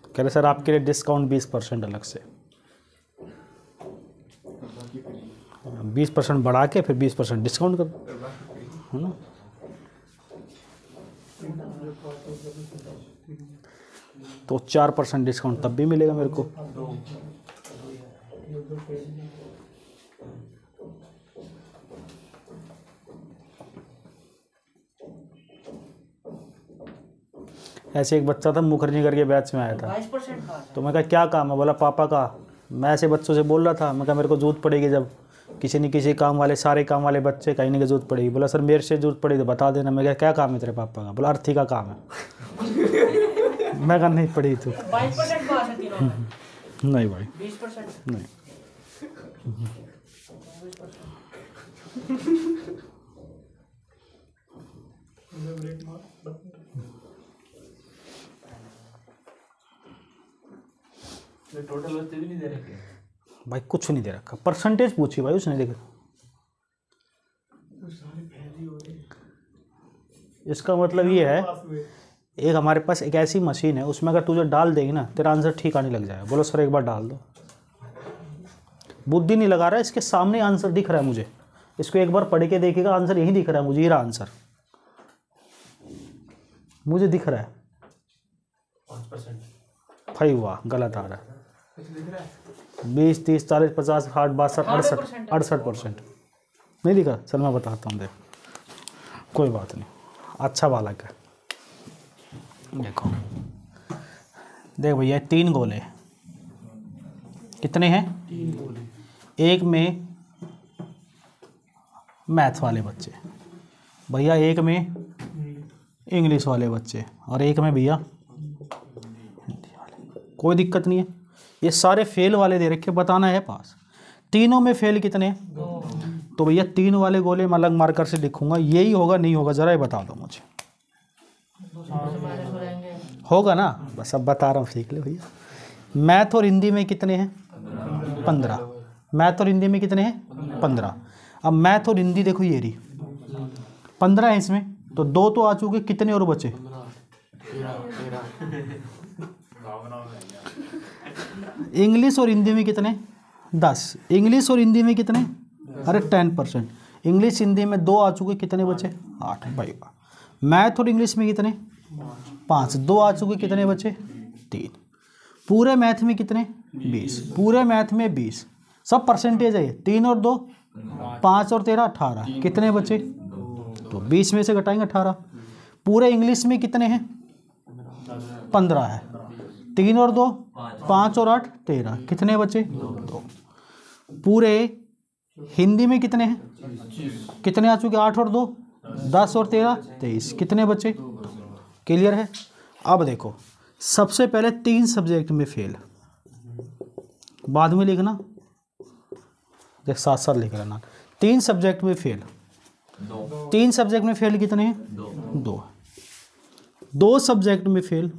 Speaker 1: कह रहे सर आपके लिए डिस्काउंट 20% अलग से। 20% बढ़ा के फिर 20% डिस्काउंट कर, है ना? तो 4% डिस्काउंट तब भी मिलेगा मेरे को। ऐसे एक बच्चा था मुखर्जी करके बैच में आया था,
Speaker 5: 22% का
Speaker 1: तो मैं कहा क्या काम है? बोला पापा का। मैं ऐसे बच्चों से बोल रहा था, मैं कहा मेरे को जरूरत पड़ेगी जब किसी न किसी काम वाले, सारे काम वाले बच्चे कहीं ना कहीं जरूरत पड़ेगी। बोला सर मेरे से जरूरत पड़ेगी तो बता देना। मैं कहा क्या काम है तेरे पापा का? बोला अर्थी का काम है। मैं कहा नहीं पड़ी तो
Speaker 5: 22% का आ तीनों में।
Speaker 1: नहीं भाई
Speaker 5: 20%
Speaker 1: नहीं।
Speaker 2: टोटल बच्चे भी नहीं दे रखे
Speaker 1: भाई कुछ नहीं दे रखा, परसेंटेज पूछी भाई उसने। देखा इसका मतलब ये है, एक हमारे पास एक ऐसी मशीन है, उसमें अगर तुझे डाल देगी ना, तेरा आंसर ठीक आने लग जाएगा। बोलो सर एक बार डाल दो। बुद्धि नहीं लगा रहा है, इसके सामने आंसर दिख रहा है मुझे, इसको एक बार पढ़ के देखिएगा, आंसर यही दिख रहा है मुझे, ये रहा आंसर मुझे दिख रहा है।
Speaker 6: 5%।
Speaker 1: भाई वाह, गलत आ रहा है। 20, 30, 40, 50, 60, 62, 68, 68%। नहीं दिखा? चल मैं बताता हूँ, देख कोई बात नहीं, अच्छा बालक है। देखो देख भैया, 3 गोले कितने हैं?
Speaker 6: 3 गोले।
Speaker 1: एक में मैथ वाले बच्चे भैया, एक में इंग्लिश वाले बच्चे, और एक में भैया हिंदी वाले। कोई दिक्कत नहीं है, ये सारे फेल वाले दे रखे, बताना है पास। तीनों में फेल कितने हैं? तो भैया 3 वाले गोले मैं अलग मार्कर से लिखूंगा, यही होगा नहीं होगा ज़रा ये बता दो मुझे। होगा ना? बस अब बता रहा हूँ, सीख ले भैया। मैथ और हिंदी में कितने हैं? 15। मैथ और हिंदी में कितने हैं? 15। अब मैथ और हिंदी देखो, ये रही 15 है इसमें, तो 2 तो आ चुके, कितने और बचे? 13। इंग्लिश और हिंदी में कितने? 10। इंग्लिश और हिंदी में कितने? अरे 10%। इंग्लिश हिंदी में 2 आ चुके, कितने बचे? 8। भाई मैथ और इंग्लिश में कितने? 5। 2 आ चुके, कितने बचे? 3। पूरे मैथ में कितने? 20। पूरे मैथ में 20। सब परसेंटेज है ये। 3 और 2 5 और 13 18। कितने बचे? तो 20 में से घटाएंगे 18। पूरे इंग्लिश में कितने हैं? 15 है। 3 और 2 5 और 8 13। कितने बचे? 2। पूरे हिंदी में कितने हैं? कितने आ चुके? 8 और 2 10 और 13 23। कितने बचे? क्लियर है? अब देखो, सबसे पहले 3 सब्जेक्ट में फेल, बाद में लिखना, देख साथ साथ लिख लेना। 3 सब्जेक्ट में फेल। 3 सब्जेक्ट में फेल कितने हैं? 2। 2 सब्जेक्ट में फेल,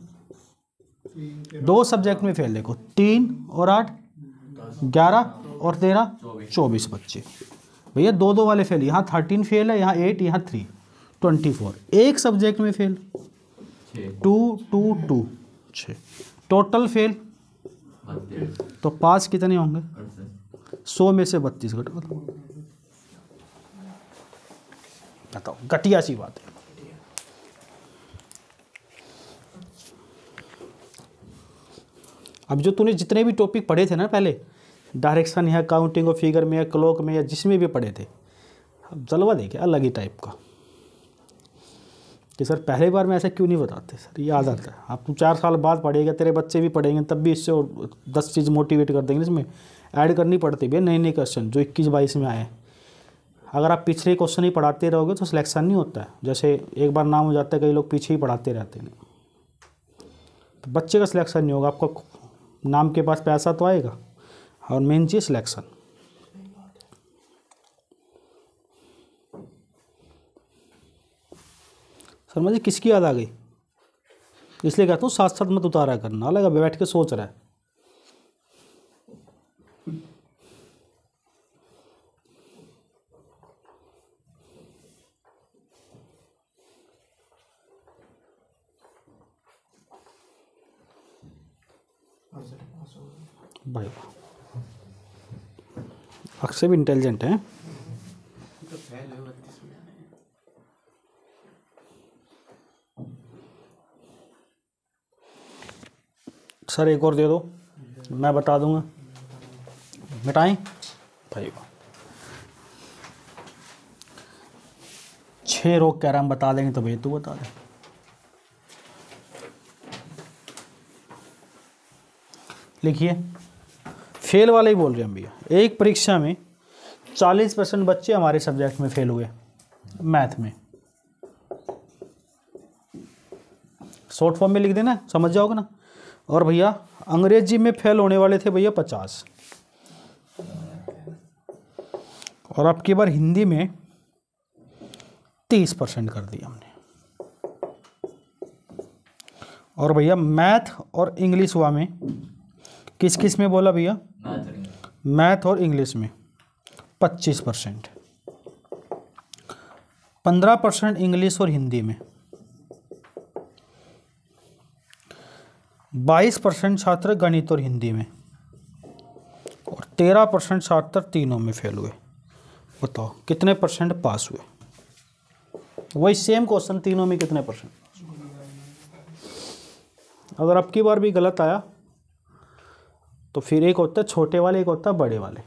Speaker 1: 2 सब्जेक्ट में फेल देखो, 3 और 8 11 और 13 24 बच्चे। भैया 2-2 वाले फेल, यहाँ 13 फेल है, यहाँ 8, यहाँ 3 24। एक सब्जेक्ट में फेल 2 2 2 6। टोटल फेल तो पास कितने होंगे? 100 में से 32 घटा दो। बताओ, घटिया सी बात है। अब जो तूने जितने भी टॉपिक पढ़े थे ना पहले, डायरेक्शन या काउंटिंग और फिगर में या क्लॉक में या जिसमें भी पढ़े थे, अब जलवा देखे अलग ही टाइप का कि सर पहले बार में ऐसा क्यों नहीं बताते। सर ये आदत है, आप तू 4 साल बाद पढ़ेगा, तेरे बच्चे भी पढ़ेंगे, तब भी इससे और 10 चीज़ मोटिवेट कर देंगे। इसमें ऐड करनी पड़ती है नए नए क्वेश्चन जो 21-22 में आए हैं। अगर आप पिछले क्वेश्चन ही पढ़ाते रहोगे तो सिलेक्शन नहीं होता है। जैसे एक बार नाम हो जाता है, कई लोग पीछे ही पढ़ाते रहते हैं, तो बच्चे का सिलेक्शन नहीं होगा। आपको नाम के पास पैसा तो आएगा, और मेन चीज़ सिलेक्शन। सर मुझे किसकी याद आ गई, इसलिए कहता हूँ साथ साथ मत उतारा करना, अलग बैठ के सोच रहा है। भाई अक्षय भी इंटेलिजेंट है। सर एक और दे दो, मैं बता दूंगा। मिटाएं भाई, 6 रोग कह रहा हम बता देंगे, तो भैया तू बता दे। लिखिए, फेल वाले ही बोल रहे हैं भैया। एक परीक्षा में 40% बच्चे हमारे सब्जेक्ट में फेल हुए, मैथ में। शॉर्ट फॉर्म में लिख देना, समझ जाओगे ना। और भैया अंग्रेजी में फेल होने वाले थे भैया 50, और अब की बार हिंदी में 30% कर दिया हमने। और भैया मैथ और इंग्लिश हुआ में किस किस में बोला भैया? मैथ और इंग्लिश में 25%, 15% इंग्लिश और हिंदी में, 22% छात्र गणित और हिंदी में और 13% छात्र तीनों में फेल हुए। बताओ कितने परसेंट पास हुए? वही सेम क्वेश्चन, तीनों में कितने परसेंट? अगर अब की बार भी गलत आया तो फिर एक होता है छोटे वाले, एक होता है बड़े वाले।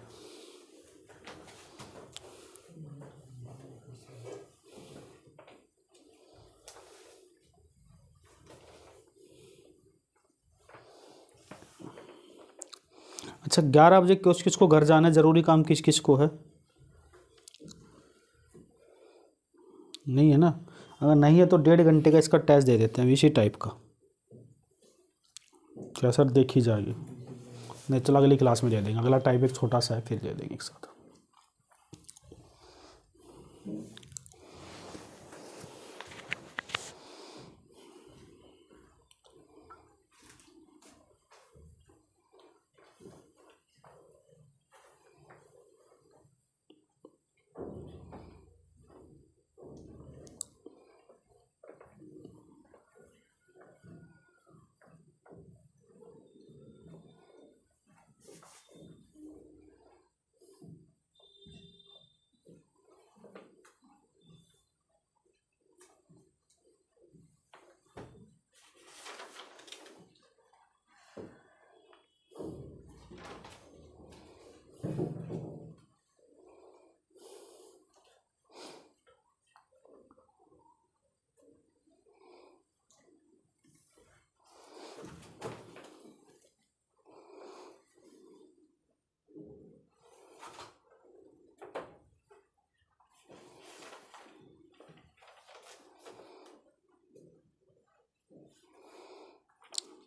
Speaker 1: अच्छा 11 बजे किस किस को घर जाना है? ज़रूरी काम किस किस को है? नहीं है ना? अगर नहीं है तो 1.5 घंटे का इसका टेस्ट दे देते हैं इसी टाइप का। क्या सर देखी जाएगी? नहीं चलो अगली क्लास में दे देंगे, अगला टाइप एक छोटा सा है फिर दे देंगे एक साथ।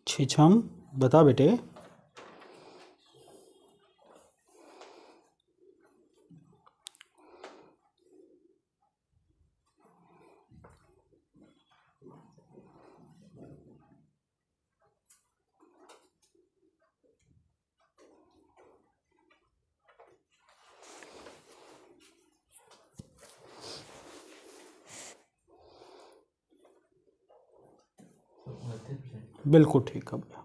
Speaker 1: छिछम बता बेटे। बिल्कुल ठीक है भैया,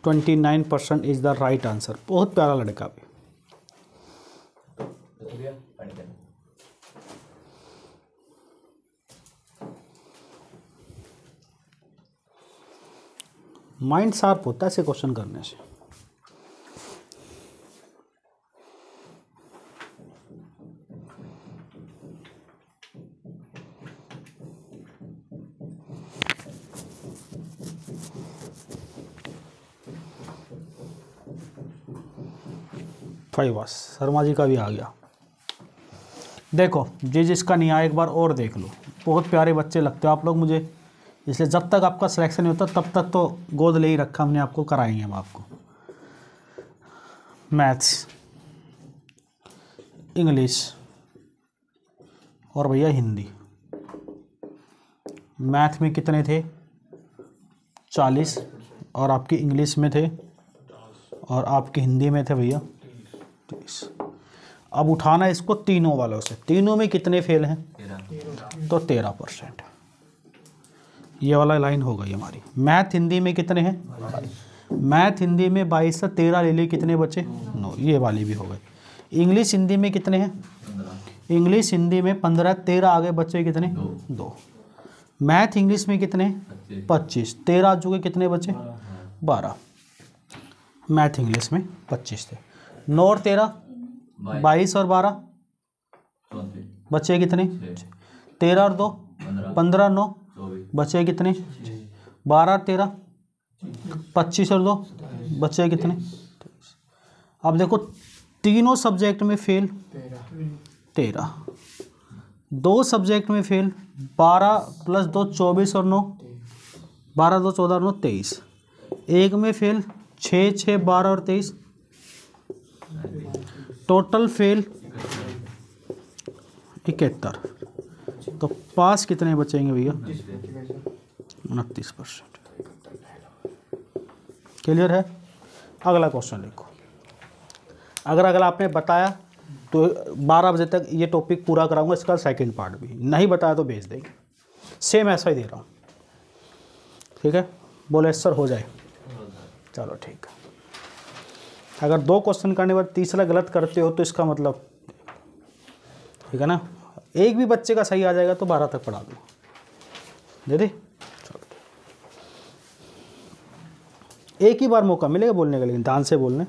Speaker 1: 29% इज द राइट आंसर। बहुत प्यारा लड़का भी। माइंड शार्प होता है ऐसे क्वेश्चन करने से। बस शर्मा जी का भी आ गया। देखो जिसका नहीं आया एक बार और देख लो। बहुत प्यारे बच्चे लगते हो आप लोग मुझे, इसलिए जब तक आपका सिलेक्शन नहीं होता तब तक तो गोद ले ही रखा हमने, आपको कराएंगे हम आपको। मैथ्स, इंग्लिश और भैया हिंदी। मैथ में कितने थे? 40 और आपकी इंग्लिश में थे और आपकी हिंदी में थे भैया 30। अब उठाना है इसको तीनों वालों से। तीनों में कितने फेल हैं? तो 13%। ये वाला लाइन हो गई हमारी। मैथ हिंदी में कितने हैं? मैथ हिंदी में 22 से 13 ले लिए, कितने बचे? 9। ये वाली भी हो गई। इंग्लिश हिंदी में कितने हैं? इंग्लिश हिंदी में 15, 13 आगे बचे कितने? 2। मैथ इंग्लिश में कितने? 25, 13 चुके कितने बचे? 12। मैथ इंग्लिश में 25 थे। 9 और 13 22 और 12 बचे कितने? 13 और 2 15, 9 बचे कितने? 12 और 13 25 और 2 बचे कितने? अब देखो तीनों सब्जेक्ट में फेल 13, 2 सब्जेक्ट में फेल 12 + 2 24 और 9 12 2 14 और 9 23। एक में फेल 6 6 12 और 23। Total fail 71। तो पास कितने बचेंगे भैया? 29%। क्लियर है? अगला क्वेश्चन देखो। अगर अगला आपने बताया तो 12 बजे तक ये टॉपिक पूरा कराऊंगा, इसका सेकंड पार्ट भी। नहीं बताया तो भेज देंगे। सेम ऐसा ही दे रहा हूँ, ठीक है? बोले सर हो जाए। चलो ठीक है। अगर 2 क्वेश्चन करने के बाद तीसरा गलत करते हो तो इसका मतलब, ठीक है ना, एक भी बच्चे का सही आ जाएगा तो 12 तक पढ़ा दूँगा। दे चलो, एक ही बार मौका मिलेगा बोलने का, लेकिन ध्यान से बोलना।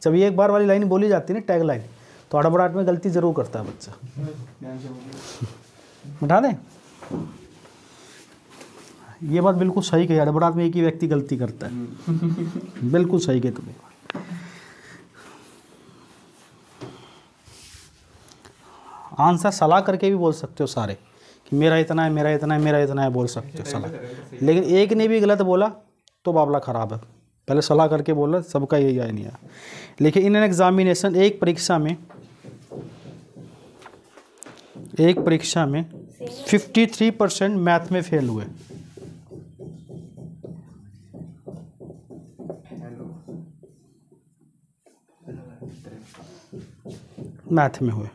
Speaker 1: जब ये एक बार वाली लाइन बोली जाती है ना, टैग लाइन, तो हड़बड़ाहट में गलती ज़रूर करता है बच्चा। उठा दें, ये बात बिल्कुल सही कही, हड़बड़ाहट में एक ही व्यक्ति गलती करता है। बिल्कुल सही कही तुम्हें। आंसर सलाह करके भी बोल सकते हो सारे कि मेरा इतना है, मेरा इतना है, मेरा इतना है, बोल सकते हो सलाह। लेकिन एक ने भी गलत बोला तो मामला ख़राब है। पहले सलाह करके बोला, सबका यही आया नहीं आया। लेकिन इन एग्जामिनेशन, एक परीक्षा में 53% मैथ में फेल हुए। मैथ में हुए,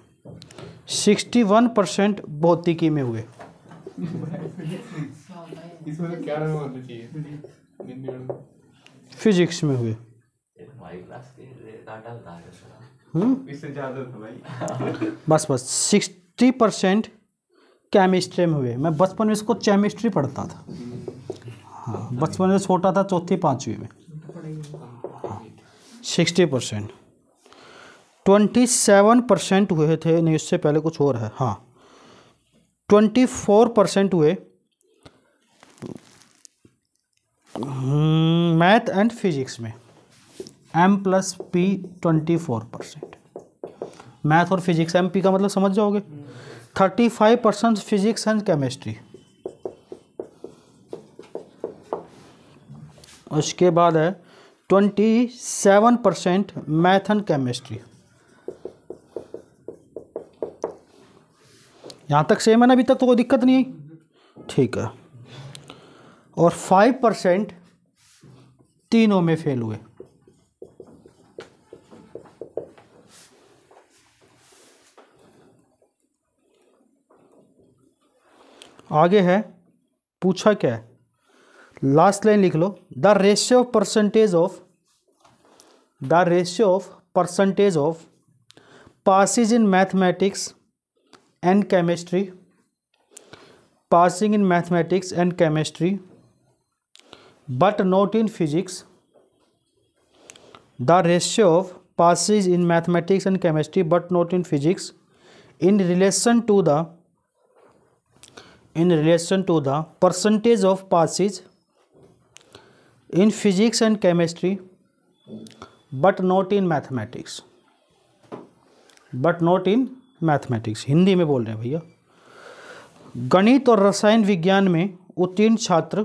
Speaker 1: 61% भौतिकी में हुए,
Speaker 3: इसमें क्या होना चाहिए,
Speaker 1: फिजिक्स में हुए।
Speaker 2: हमारी क्लास के डाटा बता रहे हो।
Speaker 3: इससे ज्यादा था भाई।
Speaker 1: बस 60% केमिस्ट्री में हुए। मैं बचपन में इसको केमिस्ट्री पढ़ता था। हाँ, बचपन में छोटा था, 4वीं 5वीं में। हाँ, 60%। 27% हुए थे, नहीं उससे पहले कुछ और है। हाँ, 24% हुए मैथ एंड फिजिक्स में। M+P 24%। मैथ और फिजिक्स, MP का मतलब समझ जाओगे। 35% फिजिक्स एंड केमिस्ट्री। उसके बाद है 27% मैथ एंड केमिस्ट्री। यहाँ तक सेम है ना, अभी तक तो कोई दिक्कत नहीं है, ठीक है। और 5% तीनों में फेल हुए। आगे है, पूछा क्या है, लास्ट लाइन लिख लो। The ratio of percentage of passing in mathematics and chemistry, passing in mathematics and chemistry but not in physics. The ratio of passes in mathematics and chemistry but not in physics in relation to the percentage of passes in physics and chemistry but not in mathematics. Hindi में बोल रहे हैं भैया। गणित और रसायन विज्ञान में उत्तीर्ण छात्रों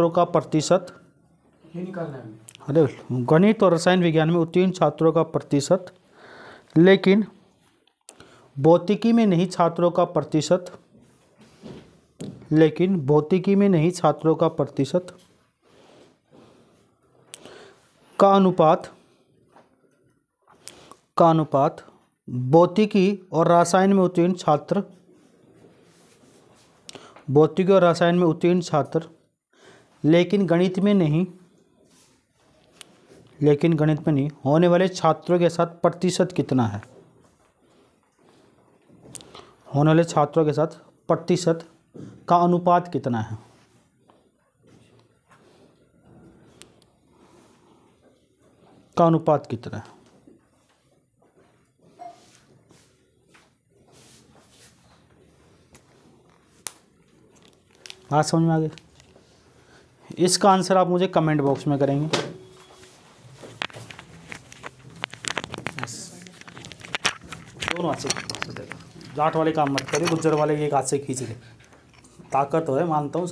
Speaker 1: का प्रतिशत,
Speaker 3: ये निकालना है।
Speaker 1: अरे गणित और रसायन विज्ञान में उत्तीर्ण छात्रों का प्रतिशत, लेकिन भौतिकी में नहीं छात्रों का प्रतिशत, का अनुपात भौतिकी और रसायन में उत्तीर्ण छात्र, लेकिन गणित में नहीं होने वाले छात्रों के साथ प्रतिशत कितना है। होने वाले छात्रों के साथ प्रतिशत का अनुपात कितना है। बात समझ में आ गई। इसका आंसर आप मुझे कमेंट बॉक्स में करेंगे। दोनों हाथ से जाट वाले काम मत करिए, गुज्जर वाले एक हाथ से खींच ले। ताकत है, मानता हूँ।